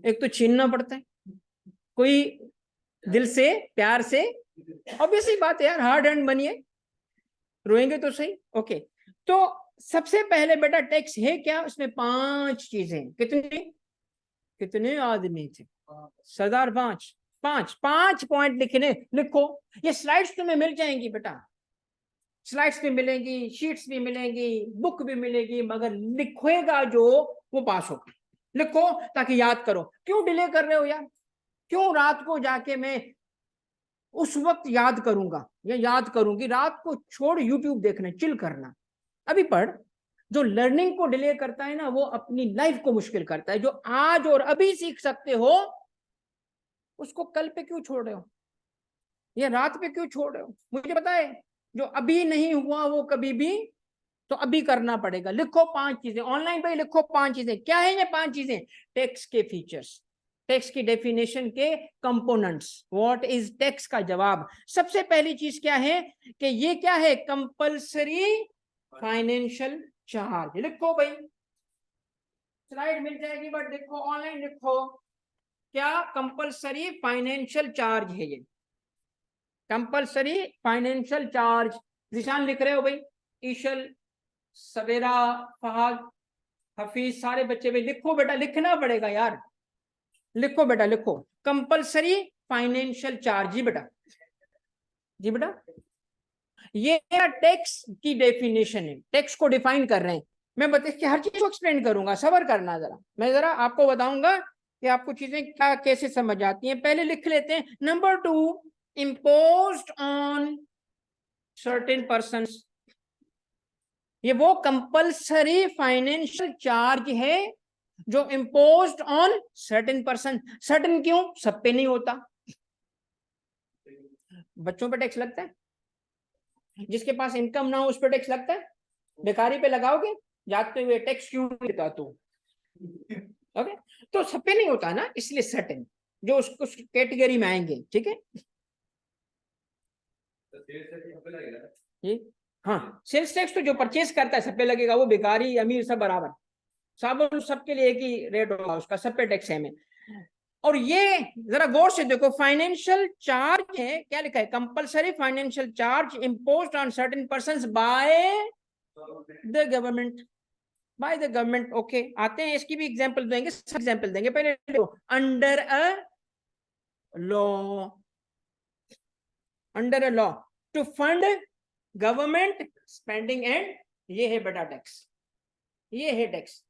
एक तो छीनना पड़ता है, कोई दिल से प्यार से, ऑब्वियसली बात है यार, हार्ड एंड बनिए, रोएंगे तो सही, ओके। तो सबसे पहले बेटा टैक्स है क्या? उसमें 5 चीजें। कितनी? कितने आदमी थे सरदार? 5। 5 पॉइंट लिखने, लिखो। ये स्लाइड्स तुम्हें मिल जाएंगी बेटा, स्लाइड्स भी मिलेंगी, शीट्स भी मिलेंगी, बुक भी मिलेगी, मगर लिखेगा जो वो पास होगा। लिखो ताकि याद करो। क्यों डिले कर रहे हो यार? क्यों रात को जाके मैं उस वक्त याद करूंगा या याद करूंगी? रात को छोड़ यूट्यूब देखना, चिल करना, अभी पढ़। जो लर्निंग को डिले करता है ना, वो अपनी लाइफ को मुश्किल करता है। जो आज और अभी सीख सकते हो, उसको कल पे क्यों छोड़ रहे हो या रात पे क्यों छोड़ रहे हो? मुझे पता है जो अभी नहीं हुआ वो कभी भी तो अभी करना पड़ेगा। लिखो 5 चीजें ऑनलाइन पे, लिखो 5 चीजें। क्या है ये 5 चीजें? टैक्स के फीचर्स, टैक्स की डेफिनेशन के कंपोनेंट्स। व्हाट इज टैक्स का जवाब। सबसे पहली चीज क्या है कि ये क्या है? Compulsory financial charge. लिखो भाई, स्लाइड मिल जाएगी बट देखो ऑनलाइन लिखो। क्या? कंपल्सरी फाइनेंशियल चार्ज है ये, कंपल्सरी फाइनेंशियल चार्ज। निशान लिख रहे हो भाई? ईशल, सवेरा, फहद, हफीज, सारे बच्चे भाई लिखो बेटा, लिखना पड़ेगा यार। लिखो बेटा, लिखो कंपल्सरी फाइनेंशियल चार्ज। जी बेटा, जी बेटा, ये टैक्स की डेफिनेशन है, टैक्स को डिफाइन कर रहे हैं। मैं बता हर चीज को एक्सप्लेन करूंगा, सबर करना जरा। मैं जरा आपको बताऊंगा कि आपको चीजें क्या कैसे समझ आती हैं। पहले लिख लेते हैं। Number 2, imposed on certain persons. ये वो कंपल्सरी फाइनेंशियल चार्ज है जो imposed on certain person. Certain क्यों? सब पे नहीं होता। बच्चों पे टैक्स लगता है, जिसके पास इनकम ना हो उस पर टैक्स लगता है। बेकारी पे लगाओगे? जाते हुए टैक्स क्यों नहीं देता तू? ओके, तो सब पे नहीं होता ना, इसलिए सर्टेन जो उसको कैटेगरी में आएंगे। ठीक है ये, हाँ, सेल्स टैक्स तो जो परचेज करता है सब पे लगेगा, वो भिखारी अमीर सब बराबर। साबुन सबके लिए एक ही रेट होगा उसका, सब पे टैक्स है। और ये जरा गौर से देखो, फाइनेंशियल चार्ज है, क्या लिखा है? Compulsory financial charge imposed on certain persons by the government. By the government. Okay, आते हैं, इसकी भी एग्जांपल देंगे, सब एग्जांपल देंगे। पहले under a law, under a law to fund government spending and, ये है बेटा टैक्स, ये है टैक्स।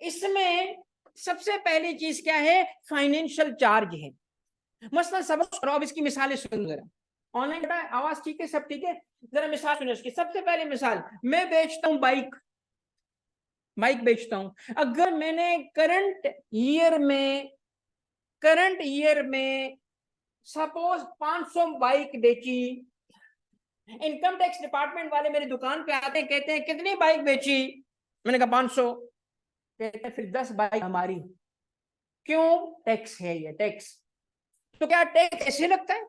इसमें सबसे पहली चीज क्या है? फाइनेंशियल चार्ज है। मसलन सब करो, अब इसकी मिसालें सुन जरा। ऑनलाइन बेटा आवाज ठीक है, सब ठीक है? जरा मिसाल सुनो इसकी। सबसे पहले मिसाल, मैं बेचता हूं बाइक, बाइक बेचता हूं। अगर मैंने करंट ईयर में सपोज 500 बाइक बेची, इनकम टैक्स डिपार्टमेंट वाले मेरी दुकान पे आते हैं, कहते हैं कितनी बाइक बेची? मैंने कहा 500। कहते हैं फिर 10 बाइक हमारी। क्यों? टैक्स है ये, टैक्स। तो क्या टैक्स ऐसे लगता है?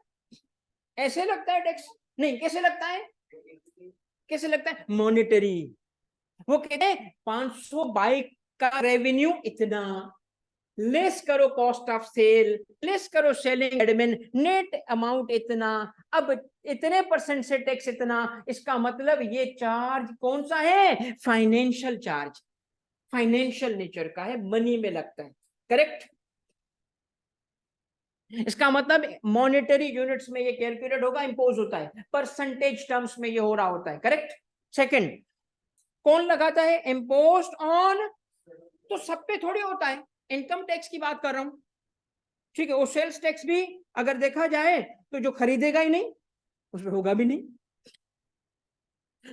ऐसे लगता है टैक्स? नहीं, कैसे लगता है? कैसे लगता है? मॉनेटरी। वो कहते हैं 500 बाइक का रेवेन्यू इतना, लेस करो कॉस्ट ऑफ सेल, लेस करो सेलिंग एडमिन, नेट अमाउंट इतना, अब इतने परसेंट से टैक्स इतना। इसका मतलब ये चार्ज कौन सा है? फाइनेंशियल चार्ज, फाइनेंशियल नेचर का है, मनी में लगता है। करेक्ट? इसका मतलब मॉनेटरी यूनिट्स में ये कैलकुलेट होगा, इंपोज होता है, परसेंटेज टर्म्स में ये हो रहा होता है। करेक्ट? सेकंड, कौन लगाता है? इम्पोज्ड ऑन, तो सब पे थोड़ी होता है, इनकम टैक्स की बात कर रहा हूं। ठीक है, वो सेल्स टैक्स भी अगर देखा जाए तो जो खरीदेगा ही नहीं उस पर होगा भी नहीं,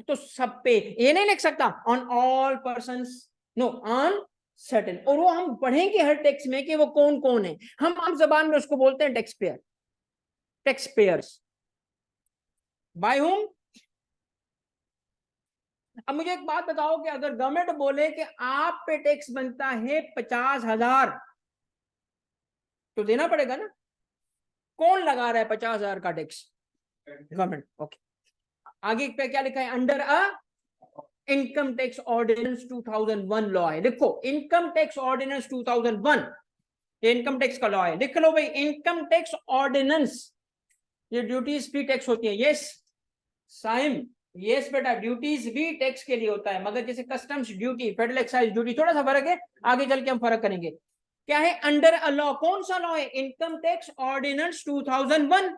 तो सब पे ये नहीं लिख सकता on all persons, no, on certain. और वो हम पढ़ेंगे हर टैक्स में कि वो कौन कौन है। हम आम जबान में उसको बोलते हैं tax payer, tax payers. By whom? अब मुझे एक बात बताओ कि अगर गवर्नमेंट बोले कि आप पे टैक्स बनता है 50,000, तो देना पड़ेगा ना। कौन लगा रहा है 50,000 का टैक्स? गवर्नमेंट। ओके, आगे पे क्या लिखा है? Under a income tax ordinance 2001 law है। लिखो इनकम टैक्स ऑर्डिनेंस 2001, ये इनकम टैक्स का लॉ है। लिख लो भाई, इनकम टैक्स ऑर्डिनेंस। ये ड्यूटीज भी टैक्स होती है। यस साइम, यस बेटा, ड्यूटीज भी टैक्स के लिए होता है, मगर जैसे customs duty, federal excise duty, थोड़ा सा फर्क है, आगे चल के हम फर्क करेंगे। क्या है? Under a law. कौन सा लॉ है? Income tax ordinance 2001।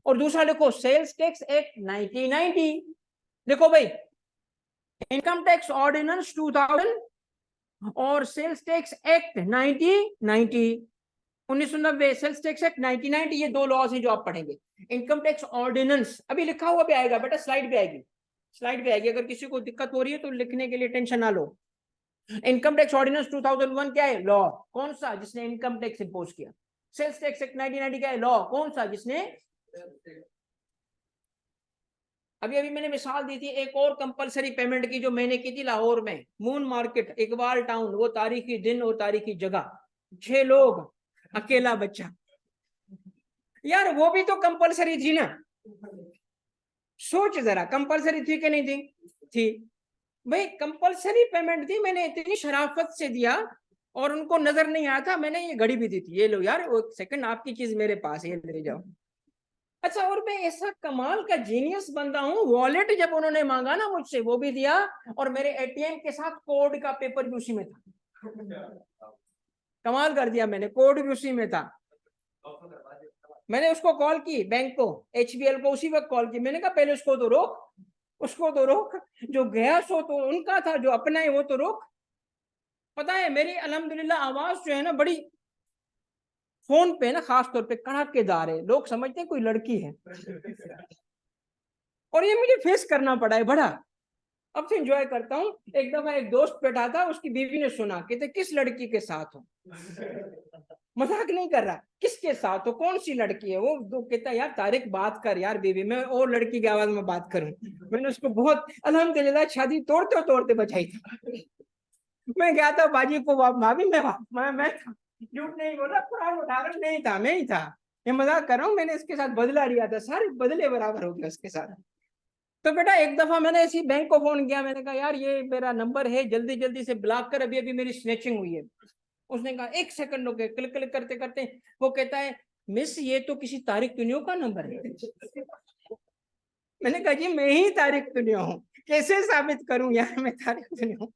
और दूसरा लिखो सेल्स टैक्स एक्ट 1990। देखो भाई, इनकम टैक्स ऑर्डिनेंस 2000 और sales tax act 1990, 1990, sales tax act 1990, ये दो लॉज हैं जो आप पढ़ेंगे। इनकम टैक्स ऑर्डिनेंस अभी लिखा हुआ भी आएगा बेटा, स्लाइड पे आएगी, स्लाइड पे आएगी। अगर किसी को दिक्कत हो रही है तो लिखने के लिए टेंशन ना लो। इनकम टैक्स ऑर्डिनेंस 2001 क्या है? लॉ। कौन सा? जिसने इनकम टैक्स इंपोज किया। सेल्स टैक्स एक्ट 1990 क्या है? लॉ। कौन सा? जिसने। अभी अभी मैंने मिसाल दी थी एक और कंपलसरी पेमेंट की जो मैंने की थी लाहौर में, मून मार्केट, इकबाल टाउन, वो तारीखी दिन और तारीखी जगह, 6 लोग, अकेला बच्चा। यार वो भी तो कंपलसरी थी ना, सोच जरा, कंपलसरी थी कि नहीं थी? थी भाई, कंपलसरी पेमेंट थी, मैंने इतनी शराफत से दिया और उनको नजर नहीं आया था, मैंने ये घड़ी भी दी थी, ये लो यार, वो सेकंड आपकी चीज मेरे पास है, ये ले जाओ। अच्छा, और मैं ऐसा कमाल का जीनियस बंदा हूँ, वॉलेट जब उन्होंने मांगा ना मुझसे, वो भी दिया, और मेरे एटीएम के साथ कोड का पेपर भी उसी में था। कमाल कर दिया मैंने, कोड भी उसी में था। मैंने उसको कॉल की, बैंक को, HBL को उसी वक्त कॉल की, मैंने कहा पहले उसको तो रोक, उसको तो रोक, जो गया सो तो उनका था, जो अपना है वो तो रोक। पता है मेरी अल्हम्दुलिल्लाह आवाज जो है ना, बड़ी फोन पे ना खास तौर पे कड़ाकेदार है, लोग समझते हैं कोई लड़की है, और ये मुझे फेस करना पड़ा है बड़ा। अब से एंजॉय करता हूँ। एक दफा एक दोस्त बैठा था, उसकी बीवी ने सुना, कहते किस लड़की के साथ हो? मजाक नहीं कर रहा, किसके साथ हो, कौन सी लड़की है वो? तो कहता यार तारिक बात कर यार बीवी, मैं और लड़की की आवाज में बात करूं। मैंने उसको बहुत अल्हम्दुलिल्लाह शादी तोड़ते तोड़ते बचाई थी। मैं गया था बाजी को, भाभी मैं झूठ नहीं बोला, कुरान उदाहरण नहीं था, मैं ही था, ये मजाक कर रहा हूँ, मैंने इसके साथ बदला लिया था, सारे बदले बराबर हो गए उसके साथ। तो बेटा एक दफा मैंने ऐसी बैंक को फोन किया, मैंने कहा यार ये मेरा नंबर है, जल्दी जल्दी से ब्लॉक कर, अभी अभी मेरी स्नैचिंग हुई है। उसने कहा 1 सेकंड हो गए, क्लिक क्लिक करते करते वो कहता है मिस ये तो किसी तारिक तुनियो का नंबर है। मैंने कहा जी मैं ही तारिक तुनियो हूँ, कैसे साबित करूं यार मैं तारिक तुनियो हूँ?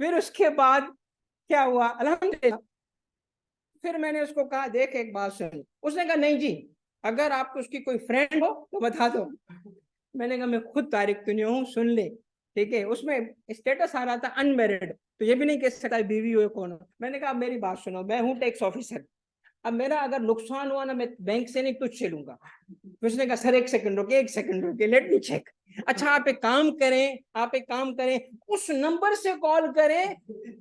फिर उसके बाद क्या हुआ, अल्हम्दुलिल्लाह, फिर मैंने उसको कहा देख एक बात सुन। उसने कहा नहीं जी, अगर आपको उसकी कोई फ्रेंड हो तो बता दो। मैंने कहा मैं खुद तारिक तुनियो हूँ, सुन ले, ठीक है? उसमें स्टेटस आ रहा था अनमेरिड, तो ये भी नहीं कह सकता बीवी हो कौन हो। मैंने कहा मेरी बात सुनो, मैं हूँ टैक्स ऑफिसर, अब मेरा अगर नुकसान हुआ ना, मैं बैंक से नहीं तुझसे लूंगा। उसने कहा सर 1 सेकंड रुके, 1 सेकंड रुके, लेट मी चेक। अच्छा आप एक काम करें, आप एक काम करें, उस नंबर से कॉल करें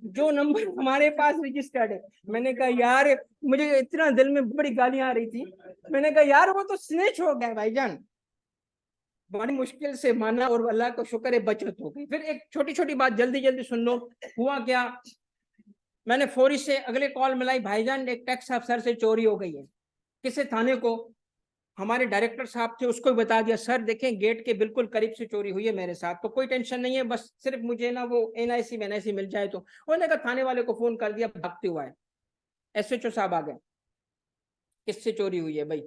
जो नंबर हमारे पास रजिस्टर्ड है। मैंने कहा यार, मुझे इतना दिल में बड़ी गालियां आ रही थी, मैंने कहा यार वो तो स्नेच हो गया भाईजान। बड़ी मुश्किल से माना और अल्लाह का शुक्र है बचत हो गई। फिर एक छोटी छोटी बात जल्दी जल्दी सुन लो, हुआ क्या, मैंने फौरी से अगले कॉल मिलाई, भाईजान एक टैक्स अफसर से चोरी हो गई है। किसे? थाने को। हमारे डायरेक्टर साहब थे, उसको भी बता दिया, सर देखें गेट के बिल्कुल करीब से चोरी हुई है मेरे साथ, तो कोई टेंशन नहीं है, बस सिर्फ मुझे ना वो NIC मिल जाए। तो उन्होंने कहा थाने वाले को फोन कर दिया, भागते हुआ है। SHO साहब आ गए, किससे चोरी हुई है भाई?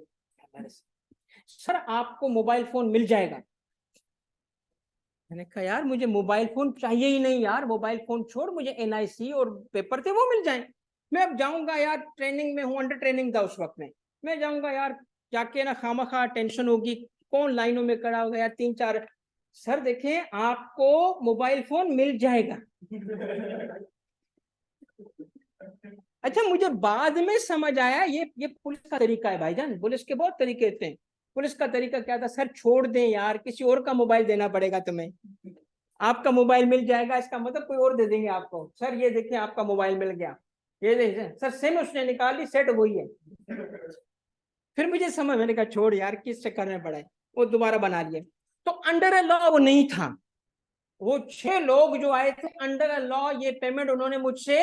सर आपको मोबाइल फोन मिल जाएगा। मैंने कहा यार मुझे मोबाइल फोन चाहिए ही नहीं यार, मोबाइल फोन छोड़, मुझे NIC और पेपर थे वो मिल जाए। मैं अब जाऊंगा यार, ट्रेनिंग में हूँ, अंडर ट्रेनिंग था उस वक्त में, मैं जाऊंगा यार, जाके ना खामखा टेंशन होगी, कौन लाइनों में खड़ा होगा यार 3-4। सर देखें आपको मोबाइल फोन मिल जाएगा। अच्छा मुझे बाद में समझ आया ये पुलिस का तरीका है भाईजान, पुलिस के बहुत तरीके होते हैं। पुलिस का तरीका क्या था, सर छोड़ दें यार, किसी और का मोबाइल देना पड़ेगा तुम्हें, आपका मोबाइल मिल जाएगा, इसका मतलब कोई और दे देंगे आपको। सर ये देखिए आपका मोबाइल मिल गया, ये देखिए सर, सिम उसने निकाली, सेट वही है। फिर मुझे समझ, मैंने कहा छोड़ यार किस चक्कर में पड़ा है, वो दोबारा बना लिए। तो अंडर अ लॉ वो नहीं था, वो 6 लोग जो आए थे अंडर अ लॉ, ये पेमेंट उन्होंने मुझसे,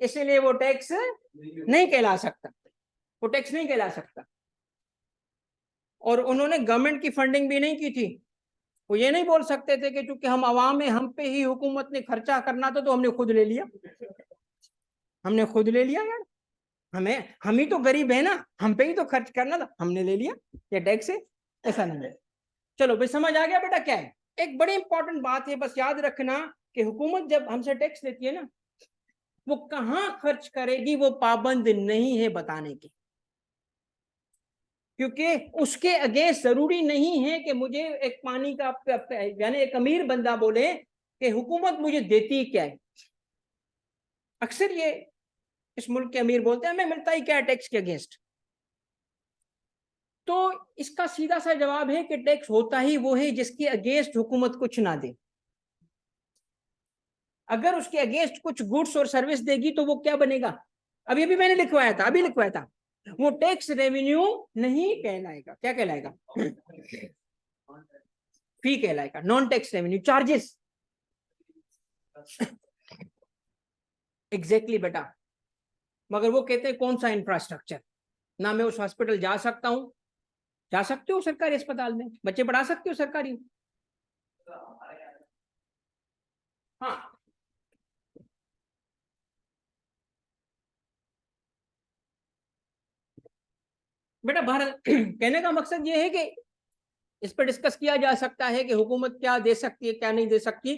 इसीलिए वो टैक्स नहीं कहला सकता, वो टैक्स नहीं कहला सकता। और उन्होंने गवर्नमेंट की फंडिंग भी नहीं की थी, वो ये नहीं बोल सकते थे कि चूंकि हम आवाम में, हम पे ही हुकूमत ने खर्चा करना था तो हमने खुद ले लिया, हमने खुद ले लिया यार, हम ही तो गरीब है ना, हम पे ही तो खर्च करना था, हमने ले लिया, ये टैक्स है, ऐसा नहीं है। चलो भाई समझ आ गया बेटा क्या है? एक बड़ी इंपॉर्टेंट बात है, बस याद रखना कि हुकूमत जब हमसे टैक्स लेती है ना, वो कहां खर्च करेगी वो पाबंद नहीं है बताने की, क्योंकि उसके अगेंस्ट जरूरी नहीं है कि मुझे एक पानी का, यानी एक अमीर बंदा बोले कि हुकूमत मुझे देती क्या है। अक्सर ये इस मुल्क के अमीर बोलते हैं हमें मिलता ही क्या है टैक्स के अगेंस्ट। तो इसका सीधा सा जवाब है कि टैक्स होता ही वो है जिसके अगेंस्ट हुकूमत कुछ ना दे। अगर उसके अगेंस्ट कुछ गुड्स और सर्विस देगी तो वो क्या बनेगा? अभी अभी मैंने लिखवाया था, अभी लिखवाया था, वो टैक्स रेवेन्यू नहीं कहलाएगा। क्या कहलाएगा? फी कहलाएगा, non tax revenue charges. Exactly बेटा, मगर वो कहते हैं कौन सा इंफ्रास्ट्रक्चर, ना मैं उस हॉस्पिटल जा सकता हूं, जा सकते हो सरकारी अस्पताल में, बच्चे पढ़ा सकते हो सरकारी, हाँ बेटा। भारत कहने का मकसद ये है कि इस पर डिस्कस किया जा सकता है कि हुकूमत क्या दे सकती है क्या नहीं दे सकती।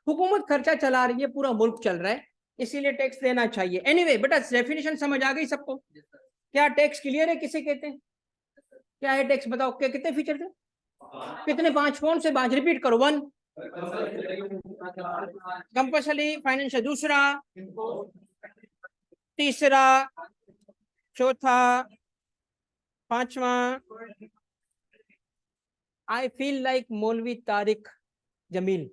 हुकूमत खर्चा चला रही है, पूरा मुल्क चल रहा है, इसीलिए टैक्स देना चाहिए। एनीवे बेटा, डेफिनेशन समझ आ गई सबको? क्या टैक्स क्लियर है? किसे कहते हैं, क्या है टैक्स बताओ? क्या कितने फीचर थे, कितने? 5। कौन से 5? रिपीट करो। 1 कंपल्सरी फाइनेंशियल, दूसरा, तीसरा, चौथा, पांचवा। आई फील लाइक मौलवी तारिक जमील,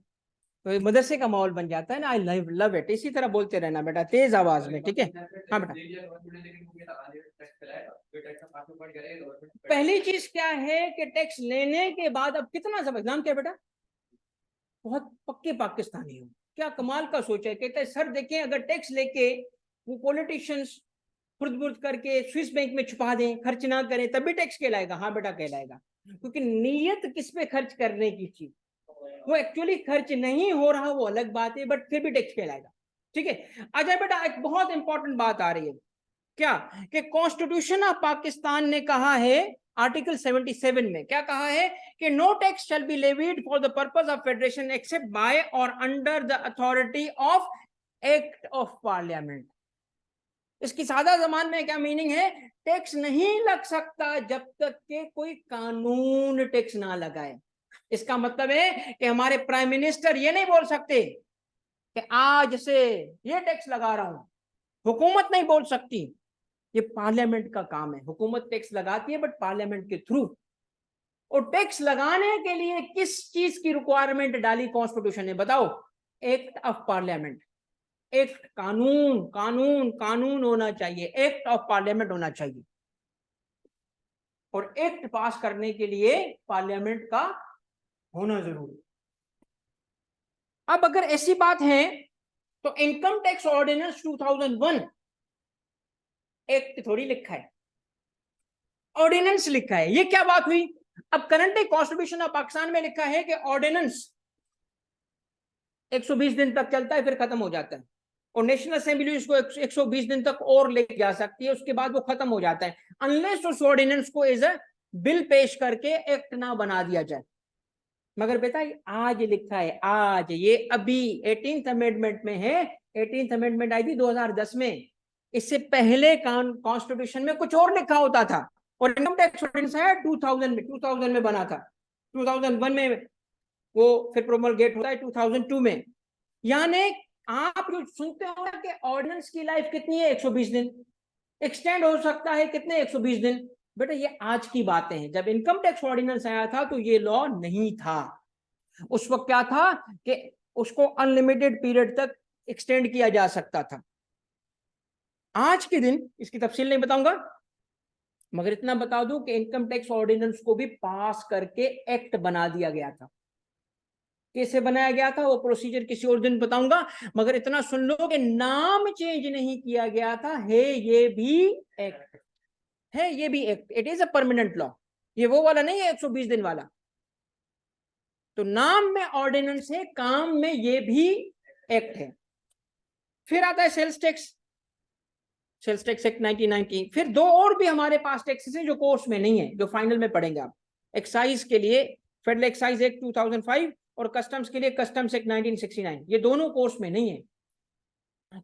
तो मदरसे का माहौल बन जाता है ना। I love it. इसी तरह बोलते रहना बेटा, तेज आवाज में, ठीक है? हाँ बेटा, पहली चीज क्या है कि टैक्स लेने के बाद अब कितना जबरदस्त। नाम क्या बेटा? बहुत पक्के पाकिस्तानी हो, क्या कमाल का सोचा है। कहते हैं सर देखें, अगर टैक्स लेके वो पॉलिटिशियंस खुर्द बुर्द करके स्विस बैंक में छुपा दें, खर्च ना करें, तभी टैक्स कहलाएगा। हाँ बेटा कहलाएगा, क्योंकि नीयत किस पे खर्च करने की थी, वो एक्चुअली खर्च नहीं हो रहा, वो अलग बात है, बट फिर भी टैक्स कहलाएगा। ठीक है? अच्छा बेटा, एक बहुत इंपॉर्टेंट बात आ रही है, क्या कि कॉन्स्टिट्यूशन ऑफ पाकिस्तान ने कहा है, आर्टिकल 77 में क्या कहा है कि no tax shall be levied for the purpose of federation except by और under the authority of act of parliament. इसकी सादा जबान में क्या मीनिंग है? टैक्स नहीं लग सकता जब तक के कोई कानून टैक्स ना लगाए। इसका मतलब है कि हमारे प्राइम मिनिस्टर ये नहीं बोल सकते कि आज से ये टैक्स लगा रहा हूं, हुकूमत नहीं बोल सकती, ये पार्लियामेंट का काम है। हुकूमत टैक्स लगाती है बट पार्लियामेंट के थ्रू। और टैक्स लगाने के लिए किस चीज की रिक्वायरमेंट डाली कॉन्स्टिट्यूशन ने, बताओ? Act of parliament. एक्ट, कानून, कानून, कानून होना चाहिए, एक्ट ऑफ पार्लियामेंट होना चाहिए। और एक्ट पास करने के लिए पार्लियामेंट का होना जरूरी। अब अगर ऐसी बात है तो इनकम टैक्स ऑर्डिनेंस 2001 एक्ट थोड़ी लिखा है, ऑर्डिनेंस लिखा है। ये क्या बात हुई? अब करंटली कॉन्स्टिट्यूशन ऑफ पाकिस्तान में लिखा है कि ऑर्डिनेंस 120 दिन तक चलता है, फिर खत्म हो जाता है, और नेशनल असेंबली इसको 120 दिन तक और ले जा सकती है, उसके बाद वो खत्म हो जाता है, अनलेस उस ऑर्डिनेंस को एज अ बिल पेश करके एक्ट ना बना दिया जाए। मगर बेटा आज लिखा है, आज, ये अभी 18th अमेंडमेंट में है। 18th अमेंडमेंट आई थी 2010 में। इससे पहले कॉन्स्टिट्यूशन में कुछ और लिखा होता था, और इनकम टैक्स ऑर्डिनेंस है 2000 में बना था। 2001 में वो फिर प्रोमलगेट होता है 2002 में। यानी आप जो सुनते हो ना कि ऑर्डिनेंस की लाइफ कितनी है, 120 दिन, एक्सटेंड हो सकता है कितने, 120 दिन। बेटा ये आज की बातें हैं, जब इनकम टैक्स ऑर्डिनेंस आया था तो ये लॉ नहीं था। उस वक्त क्या था कि उसको अनलिमिटेड पीरियड तक एक्सटेंड किया जा सकता था। आज के दिन इसकी तफसील नहीं बताऊंगा, मगर इतना बता दूं कि इनकम टैक्स ऑर्डिनेंस को भी पास करके एक्ट बना दिया गया था। कैसे बनाया गया था वो प्रोसीजर किसी और दिन बताऊंगा, मगर इतना सुन लो कि नाम चेंज नहीं किया गया था, है ये भी एक्ट है, ये भी act, it is a permanent law. ये वो वाला नहीं है 120 दिन वाला। तो नाम में ऑर्डिनेंस है, काम में ये भी एक्ट है। फिर आता है sales tax, sales tax act 1990। फिर दो और भी हमारे पास टैक्सेस हैं जो कोर्स में नहीं है, जो फाइनल में पढ़ेंगे आप। एक्साइज के लिए फेडरल एक्साइज एक्ट 2005 और कस्टम्स के लिए कस्टम्स एक्ट 1969, ये दोनों कोर्स में नहीं है।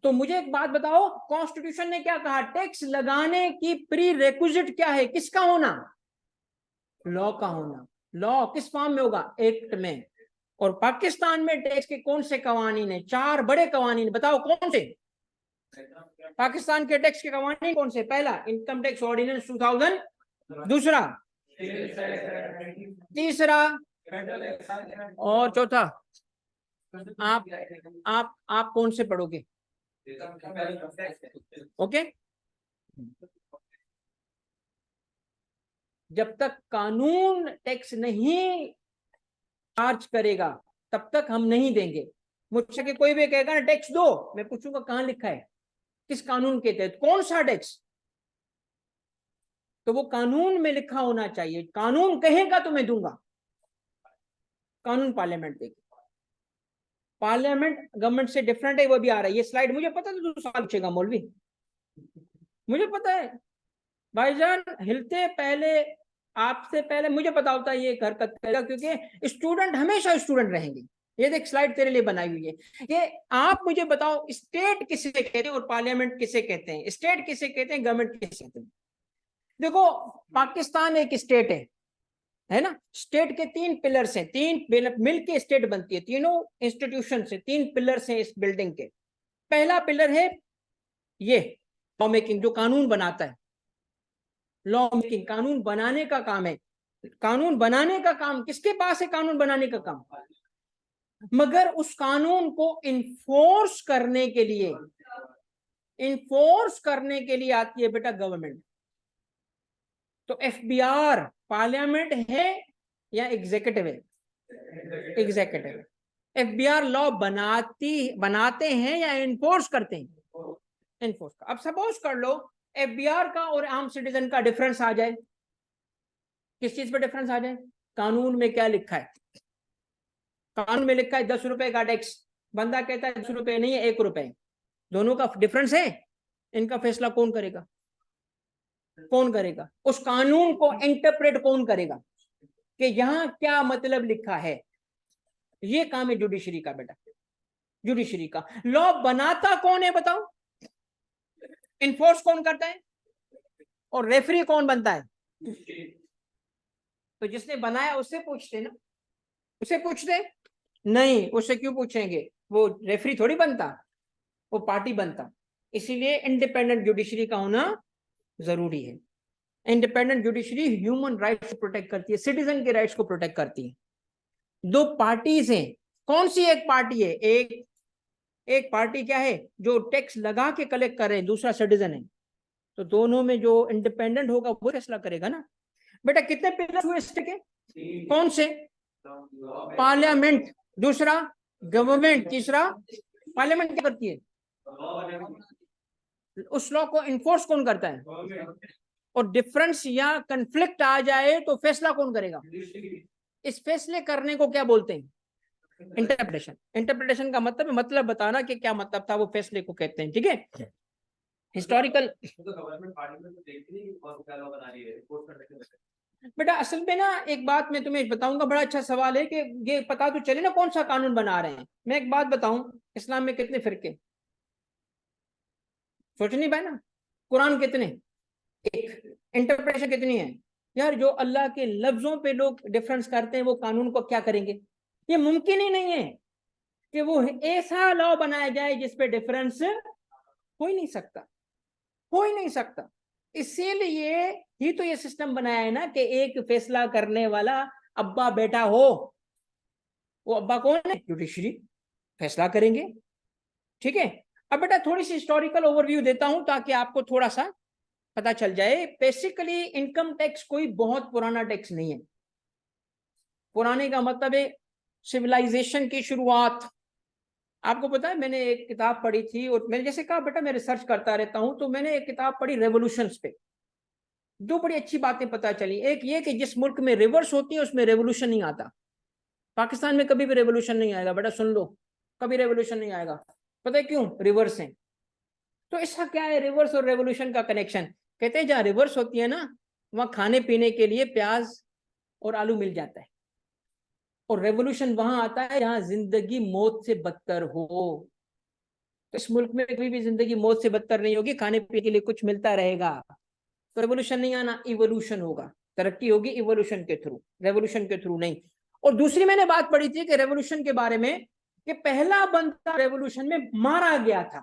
तो मुझे एक बात बताओ, कॉन्स्टिट्यूशन ने क्या कहा? टैक्स लगाने की प्री रेक्विजिट क्या है, किसका होना? लॉ का होना। लॉ किस फॉर्म में होगा? एक्ट में। और पाकिस्तान में टैक्स के कौन से कवानीन है? 4 बड़े कवानीन, बताओ कौन से? पाकिस्तान के टैक्स के कवानीन कौन से? पहला, इनकम टैक्स ऑर्डिनेंस 2000, दूसरा, तीसरा, और चौथा। आप कौन से पढ़ोगे? ओके, जब तक कानून टैक्स नहीं चार्ज करेगा तब तक हम नहीं देंगे। मुझसे कि कोई भी कहेगा ना टैक्स दो, मैं पूछूंगा कहां लिखा है, किस कानून के तहत, कौन सा टैक्स, तो वो कानून में लिखा होना चाहिए। कानून कहेगा तो मैं दूंगा, कानून पार्लियामेंट देगी। पार्लियामेंट गवर्नमेंट से डिफरेंट है, वो भी आ रहा है। ये स्लाइड मुझे पता था तू सवाल पूछेगा मौलवी, मुझे पता है भाईजान, हिलते पहले आपसे पहले मुझे पता होता है ये हरकत करेगा, क्योंकि स्टूडेंट हमेशा स्टूडेंट रहेंगे। ये देख स्लाइड तेरे लिए बनाई हुई है। ये आप मुझे बताओ स्टेट किसे कहते हैं और पार्लियामेंट किसे कहते हैं, स्टेट किसे कहते हैं, गवर्नमेंट किसे कहते हैं। देखो पाकिस्तान एक स्टेट है ना। स्टेट के तीन पिलर्स हैं, तीन मिल के स्टेट बनती है, तीनों इंस्टीट्यूशन से तीन पिलर्स हैं इस बिल्डिंग के। पहला पिलर है ये लॉ मेकिंग, जो कानून बनाता है। लॉ मेकिंग कानून बनाने का काम है। कानून बनाने का काम किसके पास है, कानून बनाने का काम, मगर उस कानून को इन्फोर्स करने के लिए, इन्फोर्स करने के लिए आती है बेटा गवर्नमेंट। तो एफबीआर पार्लियामेंट है या एग्जीक्यूटिव है, एग्जीक्यूटिव है। एफबीआर लॉ बनाते हैं या इन्फोर्स करते हैं, इन्फोर्स। अब सपोज कर लो एफबीआर का और आम सिटीजन का डिफरेंस आ जाए, किस चीज पे डिफरेंस आ जाए, कानून में क्या लिखा है। कानून में लिखा है 10 रुपए का टैक्स, बंदा कहता है 10 रुपए नहीं है 1 रुपए, दोनों का डिफरेंस है, इनका फैसला कौन करेगा, कौन करेगा, उस कानून को इंटरप्रेट कौन करेगा कि यहां क्या मतलब लिखा है। ये काम है जुडिशरी का बेटा, जुडिशरी का। लॉ बनाता कौन है बताओ, इन्फोर्स कौन करता है, और रेफरी कौन बनता है। तो जिसने बनाया उससे पूछते ना, उसे पूछते नहीं, उससे क्यों पूछेंगे, वो रेफरी थोड़ी बनता, वो पार्टी बनता। इसीलिए इंडिपेंडेंट जुडिशरी का होना जरूरी है। इंडिपेंडेंट जुडिशरी ह्यूमन राइट्स को प्रोटेक्ट करती है, सिटीजन के राइट्स को प्रोटेक्ट करती है। दो पार्टीज हैं, कौन सी एक पार्टी है, एक पार्टी क्या है जो टैक्स लगा के कलेक्ट कर रहे हैं, दूसरा सिटीजन है। तो दोनों में जो इंडिपेंडेंट होगा वो फैसला करेगा ना। बेटा कितने पिलर हुए स्टेट के, कौन से, पार्लियामेंट, दूसरा गवर्नमेंट, तीसरा पार्लियामेंट क्या करती है, उस लॉ को इन्फोर्स कौन करता है, और डिफरेंस या कंफ्लिक्ट आ जाए तो फैसला कौन करेगा। इस फैसले करने को क्या बोलते हैं, इंटरप्रिटेशन। इंटरप्रिटेशन का मतलब बताना कि क्या मतलब था, वो फैसले को कहते हैं। ठीक है, हिस्टोरिकल। बेटा असल में ना एक बात मैं तुम्हें बताऊंगा, बड़ा अच्छा सवाल है कि ये पता तो चले ना कौन सा कानून बना रहे हैं। मैं एक बात बताऊं, इस्लाम में कितने फिरके, सोच नहीं पाए ना, कुरान कितने, एक, इंटरप्रिटेशन कितनी है यार। जो अल्लाह के लफ्जों पे लोग डिफरेंस करते हैं वो कानून को क्या करेंगे। ये मुमकिन ही नहीं है कि वो ऐसा लॉ बनाया जाए जिसपे डिफरेंस हो ही नहीं सकता, हो ही नहीं सकता। इसीलिए ही तो ये सिस्टम बनाया है ना कि एक फैसला करने वाला अब्बा बेटा हो। वो अब्बा कौन है, जुडिशरी, फैसला करेंगे। ठीक है, अब बेटा थोड़ी सी हिस्टोरिकल ओवरव्यू देता हूं ताकि आपको थोड़ा सा पता चल जाए। बेसिकली इनकम टैक्स कोई बहुत पुराना टैक्स नहीं है। पुराने का मतलब है सिविलाइजेशन की शुरुआत। आपको पता है मैंने एक किताब पढ़ी थी, और मैंने जैसे कहा बेटा मैं रिसर्च करता रहता हूं, तो मैंने एक किताब पढ़ी रेवोल्यूशंस पे। दो बड़ी अच्छी बातें पता चली। एक ये कि जिस मुल्क में रिवर्स होती है उसमें रेवोल्यूशन नहीं आता। पाकिस्तान में कभी भी रेवोल्यूशन नहीं आएगा बेटा, सुन लो, कभी रेवोल्यूशन नहीं आएगा। पता है क्यों, रिवर्स है। तो इसका क्या है रिवर्स और रेवोल्यूशन का कनेक्शन, कहते हैं जहां रिवर्स होती है ना वहां खाने पीने के लिए प्याज और आलू मिल जाता है, और रेवोल्यूशन वहां आता है जहां जिंदगी मौत से बदतर हो। तो इस मुल्क में कभी भी जिंदगी मौत से बदतर नहीं होगी, खाने पीने के लिए कुछ मिलता रहेगा। तो रेवोल्यूशन नहीं आना, इवोल्यूशन होगा, तरक्की होगी इवोल्यूशन के थ्रू, रेवोल्यूशन के थ्रू नहीं। और दूसरी मैंने बात पढ़ी थी कि रेवोल्यूशन के बारे में, कि पहला बंदा रेवोल्यूशन में मारा गया था,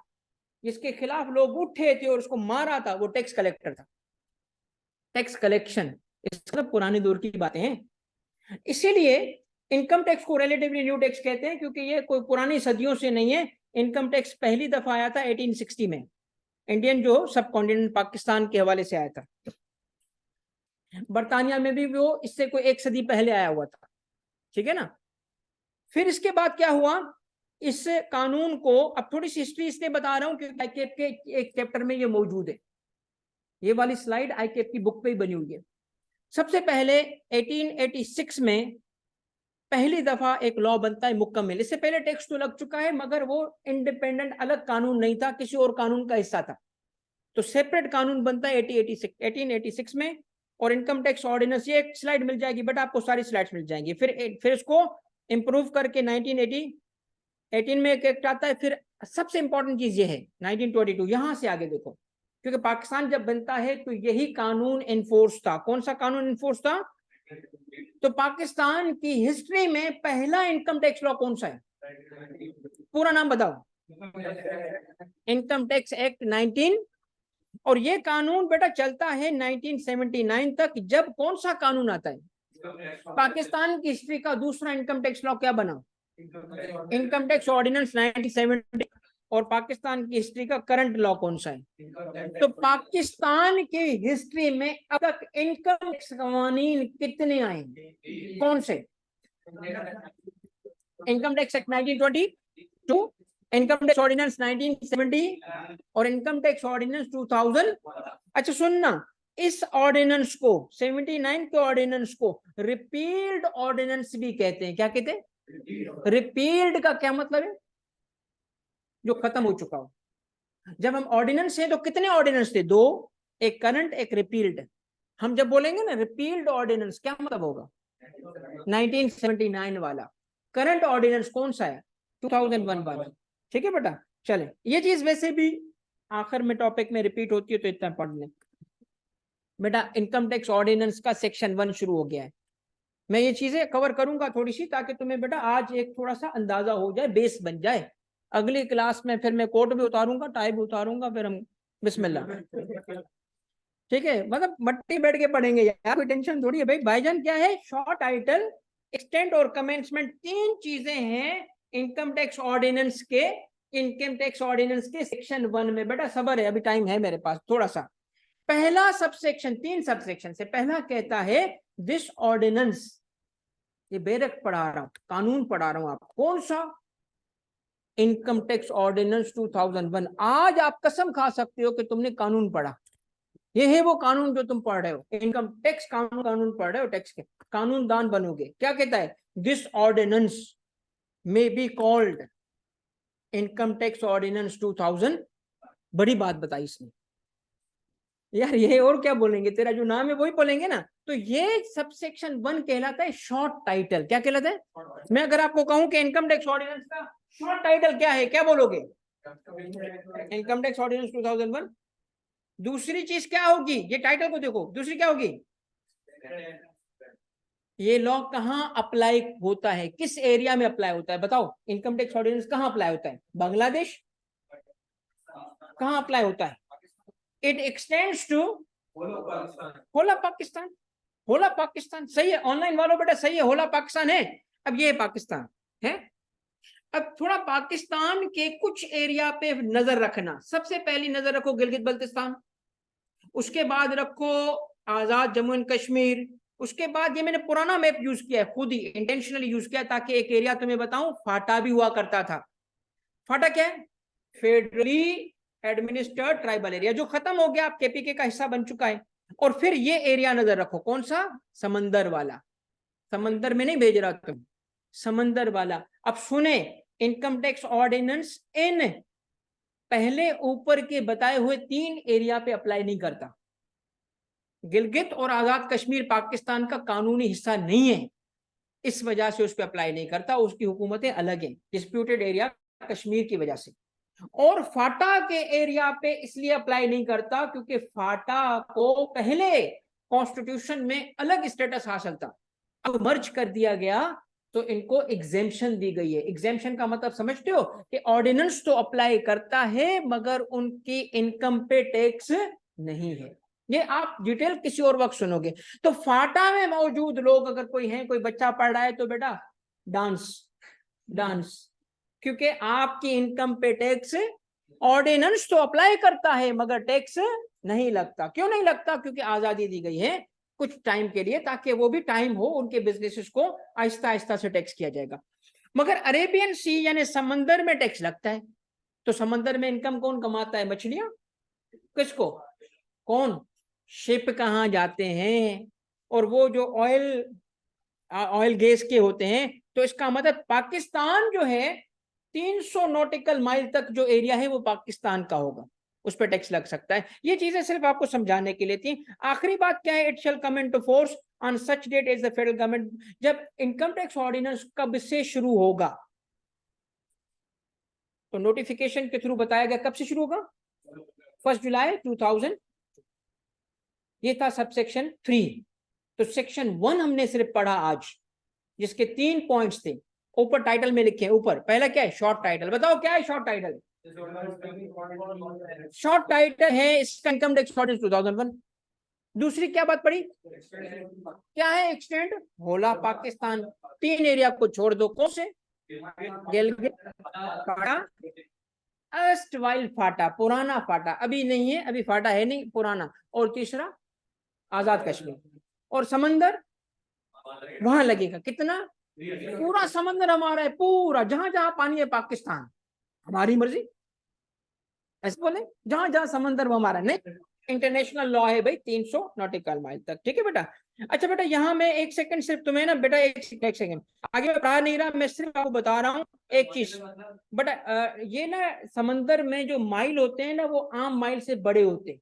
जिसके खिलाफ लोग उठे थे और उसको मारा था, वो टैक्स कलेक्टर था। टैक्स कलेक्शन, इसका पुराने दौर की बातें हैं। इसीलिए इनकम टैक्स को रिलेटिवली न्यू टैक्स कहते हैं, क्योंकि ये कोई पुरानी सदियों से नहीं है। इनकम टैक्स पहली दफा आया था 1860 में, इंडियन जो सब कॉन्टिनेंट पाकिस्तान के हवाले से आया था। बर्तानिया में भी वो इससे कोई 1 सदी पहले आया हुआ था। ठीक है ना, फिर इसके बाद क्या हुआ, इस कानून को, अब थोड़ी सी हिस्ट्री इसलिए बता रहा हूं क्योंकि आईकेप के एक चैप्टर में ये मौजूद है, ये वाली स्लाइड आईकेप की बुक पे ही बनी हुई है। सबसे पहले 1886 में पहली दफा एक लॉ बनता है मुकम्मल। इससे पहले टेक्स्ट तो लग चुका है मगर वो इंडिपेंडेंट अलग कानून नहीं था, किसी और कानून का हिस्सा था, तो सेपरेट कानून बनता है 1886 में। और इनकम टैक्स ऑर्डिनेंस, ये एक स्लाइड मिल जाएगी बट आपको सारी स्लाइड्स मिल जाएंगी। फिर इसको इंप्रूव करके 1918 में एक एक्ट आता है। फिर सबसे इंपॉर्टेंट चीज ये है 1922, यहां से आगे देखो, क्योंकि पाकिस्तान जब बनता है तो यही कानून इन्फोर्स था। कौन सा कानून इन्फोर्स था? तो पाकिस्तान की हिस्ट्री में पहला इनकम टैक्स लॉ कौन सा है? पूरा नाम बताओ। Income tax act 19। और ये कानून बेटा चलता है 1979 तक, जब कौन सा कानून आता है? पाकिस्तान की हिस्ट्री का दूसरा इनकम टैक्स लॉ क्या बना? Income tax ordinance 1970। और पाकिस्तान की हिस्ट्री का करंट लॉ कौन सा है? तो पाकिस्तान की हिस्ट्री में अब तक इनकम टैक्स कानून कितने आए? कौन से? Income tax act 1922, income tax ordinance 1970 और इनकम टैक्स ऑर्डिनेंस 2000। अच्छा सुनना, इस ऑर्डिनेंस को 79 के ऑर्डिनेंस को रिपील्ड ऑर्डिनेंस भी कहते हैं। क्या कहते हैं? रिपील्ड का क्या मतलब है? जो खत्म हो चुका हो। जब हम ऑर्डिनेंस है तो कितने ऑर्डिनेंस थे? 2, एक करंट एक रिपील्ड। हम जब बोलेंगे ना रिपील्ड ऑर्डिनेंस, क्या मतलब होगा? 1979 वाला। करंट ऑर्डिनेंस कौन सा है? 2001 वाला। ठीक है बेटा, चले। ये चीज वैसे भी आखिर में टॉपिक में रिपीट होती है तो इतना पढ़ लें बेटा। इनकम टैक्स ऑर्डिनेंस का सेक्शन 1 शुरू हो गया है। मैं ये चीजें कवर करूंगा थोड़ी सी, ताकि तुम्हें बेटा आज एक थोड़ा सा अंदाजा हो जाए, बेस बन जाए। अगली क्लास में फिर मैं कोट भी उतारूंगा, टाई भी उतारूंगा, फिर हम बिस्मिल्लाह। ठीक है, मतलब मट्टी बैठ के पढ़ेंगे यार, कोई टेंशन थोड़ी है भाई। भाईजान क्या है? शॉर्ट टाइटल, एक्सटेंट और कमेंसमेंट, 3 चीजें हैं इनकम टैक्स ऑर्डिनेंस के, इनकम टैक्स ऑर्डिनेंस के सेक्शन 1 में। बेटा सबर है, अभी टाइम है मेरे पास थोड़ा सा। पहला सबसेक्शन, 3 सबसेक्शन से पहला कहता है दिस ऑर्डिनेंस, ये बेरक पढ़ा रहा हूं, कानून पढ़ा रहा हूं आप। कौन सा? Income tax ordinance 2001। आज आप कसम खा सकते हो कि तुमने कानून पढ़ा। ये है वो कानून जो तुम पढ़ रहे हो, इनकम टैक्स कानून पढ़ रहे हो, टैक्स के कानूनदान बनोगे। क्या कहता है? This ordinance may be called income tax ordinance 2000। बड़ी बात बताई इसने यार, ये और क्या बोलेंगे, तेरा जो नाम है वही बोलेंगे ना। तो ये सबसेक्शन 1 कहलाता है शॉर्ट टाइटल। क्या कहलाता है? मैं अगर आपको कहूं कि इनकम टैक्स ऑर्डिनेंस का शॉर्ट टाइटल क्या है, क्या बोलोगे? Income tax ordinance 2001। दूसरी चीज क्या होगी? ये टाइटल को देखो, दूसरी क्या होगी? ये लॉ कहां अप्लाई होता है, किस एरिया में अप्लाई होता है? बताओ, इनकम टैक्स ऑर्डिनेंस कहां अप्लाई होता है? बांग्लादेश। कहां अप्लाई होता है? It extends to whole of Pakistan. Whole of Pakistan सही है, ऑनलाइन वालों बेटा सही है, होल ऑफ पाकिस्तान है। अब ये पाकिस्तान है। अब थोड़ा पाकिस्तान के कुछ एरिया पे नजर रखना। सबसे पहली नजर रखो गिलगित बल्तिस्तान, उसके बाद रखो आजाद जम्मू एंड कश्मीर, उसके बाद ये मैंने पुराना मैप यूज किया है, खुद ही इंटेंशनली यूज किया, ताकि एक एरिया तुम्हें बताऊं, फाटा भी हुआ करता था। फाटा क्या है? फेडरली एडमिनिस्ट्रेड ट्राइबल एरिया, जो खत्म हो गया, आप केपीके का हिस्सा बन चुका है। और फिर ये एरिया नजर रखो, कौन सा? समंदर वाला। समंदर में नहीं भेज रहा तुम, समंदर वाला। अब सुने, इनकम टैक्स ऑर्डिनेंस इन पहले ऊपर के बताए हुए 3 एरिया पे अप्लाई नहीं करता। गिलगित और आजाद कश्मीर पाकिस्तान का कानूनी हिस्सा नहीं है, इस वजह से उस पर अप्लाई नहीं करता, उसकी हुकूमतें अलग हैं, डिस्प्यूटेड एरिया कश्मीर की वजह से। और फाटा के एरिया पे इसलिए अप्लाई नहीं करता क्योंकि फाटा को पहले कॉन्स्टिट्यूशन में अलग स्टेटस हासिल था, अब मर्ज कर दिया गया तो इनको एग्जेम्पशन दी गई है। एग्जेम्पशन का मतलब समझते हो कि ऑर्डिनेंस तो अप्लाई करता है मगर उनकी इनकम पे टैक्स नहीं है। ये आप डिटेल किसी और वक्त सुनोगे। तो फाटा में मौजूद लोग अगर कोई है, कोई बच्चा पढ़ रहा है, तो बेटा डांस, क्योंकि आपकी इनकम पे टैक्स ऑर्डिनेंस तो अप्लाई करता है मगर टैक्स नहीं लगता। क्यों नहीं लगता? क्योंकि आजादी दी गई है कुछ टाइम के लिए, ताकि वो भी टाइम हो, उनके बिजनेसेस को आहिस्ता आहिस्ता से टैक्स किया जाएगा। मगर अरेबियन सी यानी समंदर में टैक्स लगता है। तो समंदर में इनकम कौन कमाता है? मछलियां। किसको? कौन? शिप कहाँ जाते हैं, और वो जो ऑयल गैस के होते हैं। तो इसका मतलब पाकिस्तान जो है 300 नॉटिकल माइल तक जो एरिया है वो पाकिस्तान का होगा, उस पर टैक्स लग सकता है। ये चीजें सिर्फ आपको समझाने के लिए थी। आखिरी बात क्या है? It shall come into force on such date as the federal government. जब इनकम टैक्स ऑर्डिनेंस कब से शुरू होगा? तो नोटिफिकेशन के थ्रू बताया गया। कब से शुरू होगा? 1 जुलाई 2000। ये था सबसेक्शन 3। तो सेक्शन 1 हमने सिर्फ पढ़ा आज, जिसके 3 पॉइंट्स थे, ऊपर टाइटल में लिखे हैं। ऊपर पहला क्या है? Short title. बताओ क्या है शॉर्ट टाइटल? शॉर्ट टाइटल है इसका इनकम टैक्स ऑर्डिनेंस 2001। दूसरी क्या बात पड़ी? क्या है? एक्सटेंड होला पाकिस्तान। 3 एरिया को छोड़ दो। कौन से? गिलगित, फाटा, अस्ट वाइल फाटा, पुराना फाटा। अभी नहीं है, अभी फाटा है नहीं, पुराना। और तीसरा आजाद कश्मीर। और समंदर वहां लगेगा कितना? पूरा समंदर हमारा है, पूरा। जहां जहां पानी है पाकिस्तान, हमारी मर्जी। ऐसे बोले जहां जहां समंदर वो हमारा नहीं। इंटरनेशनल लॉ है भाई 300 नॉटिकल माइल तक। ठीक है बेटा। अच्छा बेटा, यहाँ मैं एक सेकंड सिर्फ तुम्हें ना बेटा, एक सेकंड आगे मैं पढ़ा नहीं रहा, मैं सिर्फ आपको बता रहा हूँ एक चीज। बेटा ये ना समंदर में जो माइल होते हैं ना, वो आम माइल से बड़े होते हैं,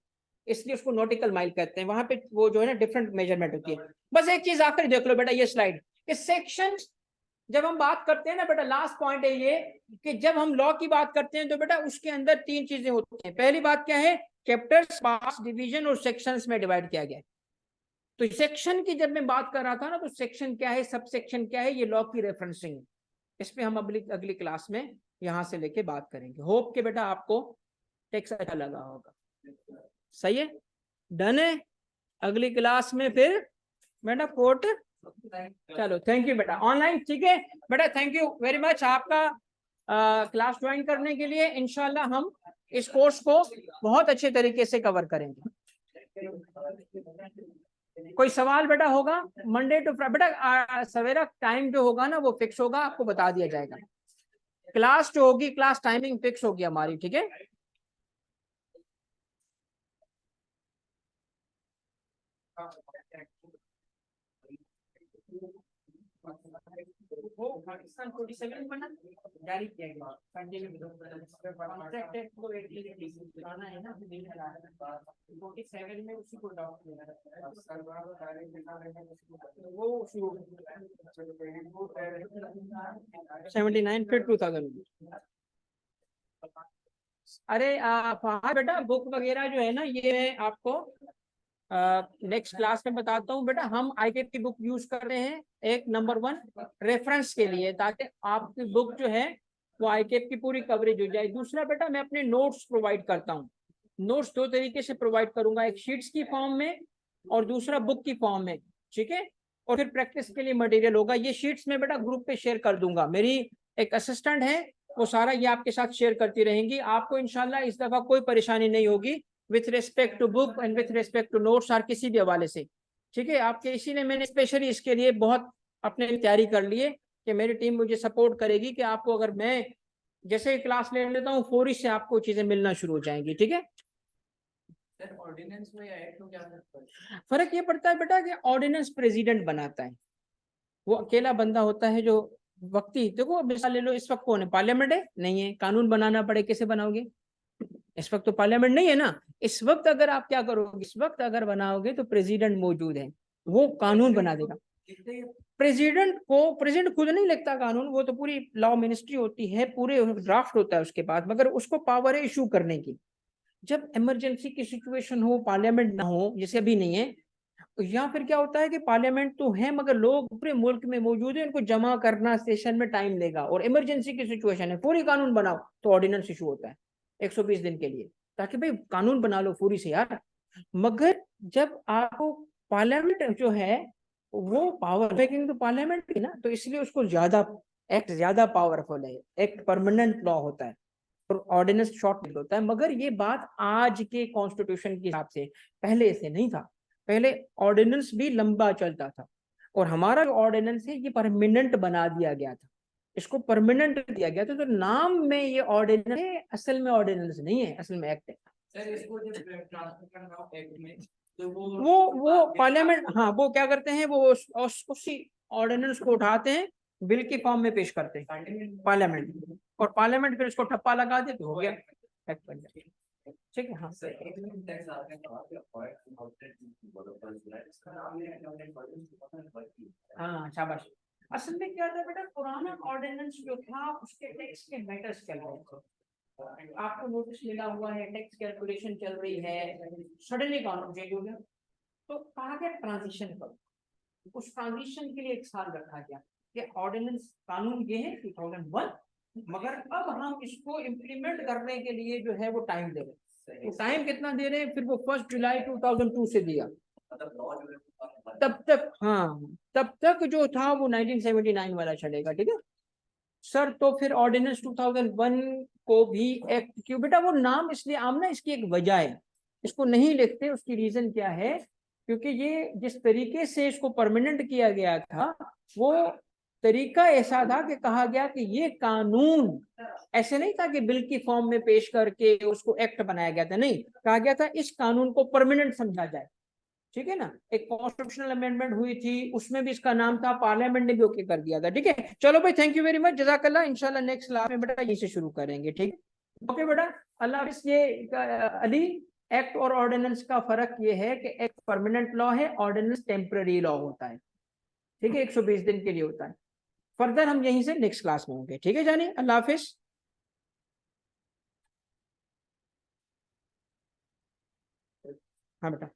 इसलिए उसको नॉटिकल माइल कहते हैं। वहां पे वो जो है ना डिफरेंट मेजरमेंट होती है। बस एक चीज आखिर देख लो बेटा, ये स्लाइड, इस सेक्शन जब हम बात करते हैं ना बेटा, लास्ट पॉइंट है ये कि जब हम लॉ की बात करते हैं तो बेटा उसके अंदर 3 चीजें होती हैं। पहली बात क्या है? चैप्टर्स, पार्ट्स, डिवीजन और सेक्शंस में डिवाइड किया गया है। तो सेक्शन की जब मैं बात कर रहा था ना, तो सेक्शन क्या है, सब सेक्शन क्या है, ये लॉ की रेफरेंसिंग है। इस पे हम अगली क्लास में यहां से लेके बात करेंगे। होप के बेटा आपको टेक्स्ट अच्छा लगा होगा। सही है, डन है। अगली क्लास में फिर बेटा कोर्ट। चलो थैंक यू बेटा, ऑनलाइन। ठीक है बेटा, थैंक यू वेरी मच आपका क्लास ज्वाइन करने के लिए। इंशाल्लाह हम इस कोर्स को बहुत अच्छे तरीके से कवर करेंगे। कोई सवाल बेटा होगा? मंडे टू फ्राइडे बेटा सवेरा टाइम जो होगा ना वो फिक्स होगा, आपको बता दिया जाएगा। क्लास जो होगी, क्लास टाइमिंग फिक्स होगी हमारी। ठीक है। वो पाकिस्तान 47 बना जारी किया गया। कॉन्ट्रैक्ट को दिखाना है ना, 47 में उसी को अडॉप्ट किया वो शुरू 79 फिर 2000। अरे हाँ बेटा, बुक वगैरह जो है ना, ये आपको नेक्स्ट क्लास में बताता हूँ बेटा। हम आईकेप की बुक यूज कर रहे हैं, एक नंबर 1 रेफरेंस के लिए, ताकि आपकी बुक जो है वो आईकेप की पूरी कवरेज हो जाए। दूसरा बेटा, मैं अपने नोट्स प्रोवाइड करता हूँ। नोट्स 2 तरीके से प्रोवाइड करूंगा, एक शीट्स की फॉर्म में और दूसरा बुक की फॉर्म में। ठीक है। और फिर प्रैक्टिस के लिए मटेरियल होगा। ये शीट्स में बेटा ग्रुप पे शेयर कर दूंगा। मेरी एक असिस्टेंट है, वो सारा ये आपके साथ शेयर करती रहेंगी। आपको इंशाल्लाह इस दफा कोई परेशानी नहीं होगी with respect to book and with respect to notes और किसी भी हवाले से। ठीक है। आपके इसीलिए मैंने स्पेशली इसके लिए बहुत अपने तैयारी कर ली है कि मेरी टीम मुझे सपोर्ट करेगी कि आपको, अगर मैं जैसे ही क्लास ले लेता हूँ, फौरी से आपको चीजें मिलना शुरू हो जाएंगी। ठीक है। ऑर्डिनेंस में एक्ट में क्या फर्क ये पड़ता है बेटा कि ऑर्डिनेंस प्रेसिडेंट बनाता है, वो अकेला बंदा होता है जो वक्ती। देखो मिसाल ले लो, इस वक्त कौन है? पार्लियामेंट है? नहीं है। कानून बनाना पड़े, कैसे बनाओगे? इस वक्त तो पार्लियामेंट नहीं है ना। इस वक्त अगर आप क्या करोगे, इस वक्त अगर बनाओगे तो प्रेसिडेंट मौजूद है, वो कानून बना देगा। प्रेसिडेंट खुद नहीं लिखता कानून, वो तो पूरी लॉ मिनिस्ट्री होती है, पूरे ड्राफ्ट होता है उसके पास, मगर उसको पावर है इशू करने की। जब इमरजेंसी की सिचुएशन हो, पार्लियामेंट ना हो, जैसे अभी नहीं है, या फिर क्या होता है कि पार्लियामेंट तो है मगर लोग पूरे मुल्क में मौजूद है, उनको जमा करना सेशन में टाइम लेगा, और इमरजेंसी की सिचुएशन है, पूरी कानून बनाओ, तो ऑर्डिनेंस इशू होता है 120 दिन के लिए, ताकि भाई कानून बना लो पूरी से यार। मगर जब आपको पार्लियामेंट जो है वो पावर मेकिंग तो पार्लियामेंट की ना, तो इसलिए उसको ज्यादा एक्ट ज्यादा पावरफुल है, एक परमानेंट लॉ होता है, और ऑर्डिनेंस शॉर्ट होता है। मगर ये बात आज के कॉन्स्टिट्यूशन के हिसाब से, पहले ऐसे नहीं था। पहले ऑर्डिनेंस भी लंबा चलता था, और हमारा जो ऑर्डिनेंस है ये परमानेंट बना दिया गया था। इसको परमानेंट दिया गया तो नाम में ये ऑर्डिनेंस है, असल में ऑर्डिनेंस नहीं है, असल में एक्ट है। सर इसको जब ट्रांसफर करना हो एक्ट में तो वो पार्लियामेंट, हाँ वो क्या करते हैं, वो उसी ऑर्डिनेंस को उठाते हैं, बिल के फॉर्म में पेश करते हैं पार्लियामेंट, और पार्लियामेंट फिर उसको ठप्पा लगा दे तो हो गया, एक्ट बन जाए। ठीक है, हाँ हाँ शाबाश। असल में क्या था बेटा, पुराना ऑर्डिनेंस जो था उसके टैक्स के मैटर्स चल रहे थे, आपको नोटिस मिला हुआ है, टैक्स कैलकुलेशन चल रही है, सडनली कानून चेंज हो गया, तो कहा गया ट्रांजिशन करो, उस ट्रांजिशन के लिए 1 साल रखा गया कि ऑर्डिनेंस कानून ये है 2001, मगर अब हम इसको इम्प्लीमेंट करने के लिए जो है वो टाइम दे रहे हैं। तो टाइम कितना दे रहे हैं, फिर वो 1 जुलाई 2002 से दिया, तब तक, हाँ तब तक जो था वो 1979 वाला चलेगा, ठीक है सर। तो फिर ऑर्डिनेंस 2001 को भी एक्ट क्यों बेटा, वो नाम इसलिए आमना, इसकी एक वजह है, इसको नहीं लिखते, उसकी रीजन क्या है, क्योंकि ये जिस तरीके से इसको परमानेंट किया गया था वो तरीका ऐसा था कि कहा गया कि ये कानून ऐसे नहीं था कि बिल की फॉर्म में पेश करके उसको एक्ट बनाया गया था, नहीं, कहा गया था इस कानून को परमानेंट समझा जाए, ठीक है ना। एक कॉन्स्टिट्यूशनल अमेंडमेंट हुई थी, उसमें भी इसका नाम था, पार्लियामेंट ने भी ओके कर दिया था, ठीक है। चलो भाई, थैंक यू वेरी मच, जज़ाकल्लाह। इंशाल्लाह नेक्स्ट क्लास में बेटा यहीं से शुरू करेंगे, ठीक है, ओके बेटा, अल्लाह हाफिज़। ये अली, एक्ट और ऑर्डिनेंस का फर्क ये है कि एक्ट परमानेंट लॉ है, ऑर्डिनेंस टेम्पररी लॉ होता है, ठीक है, 120 दिन के लिए होता है। फर्दर हम यहीं से नेक्स्ट क्लास में होंगे, ठीक है जानी, अल्लाह हाफिज़। हाँ बेटा।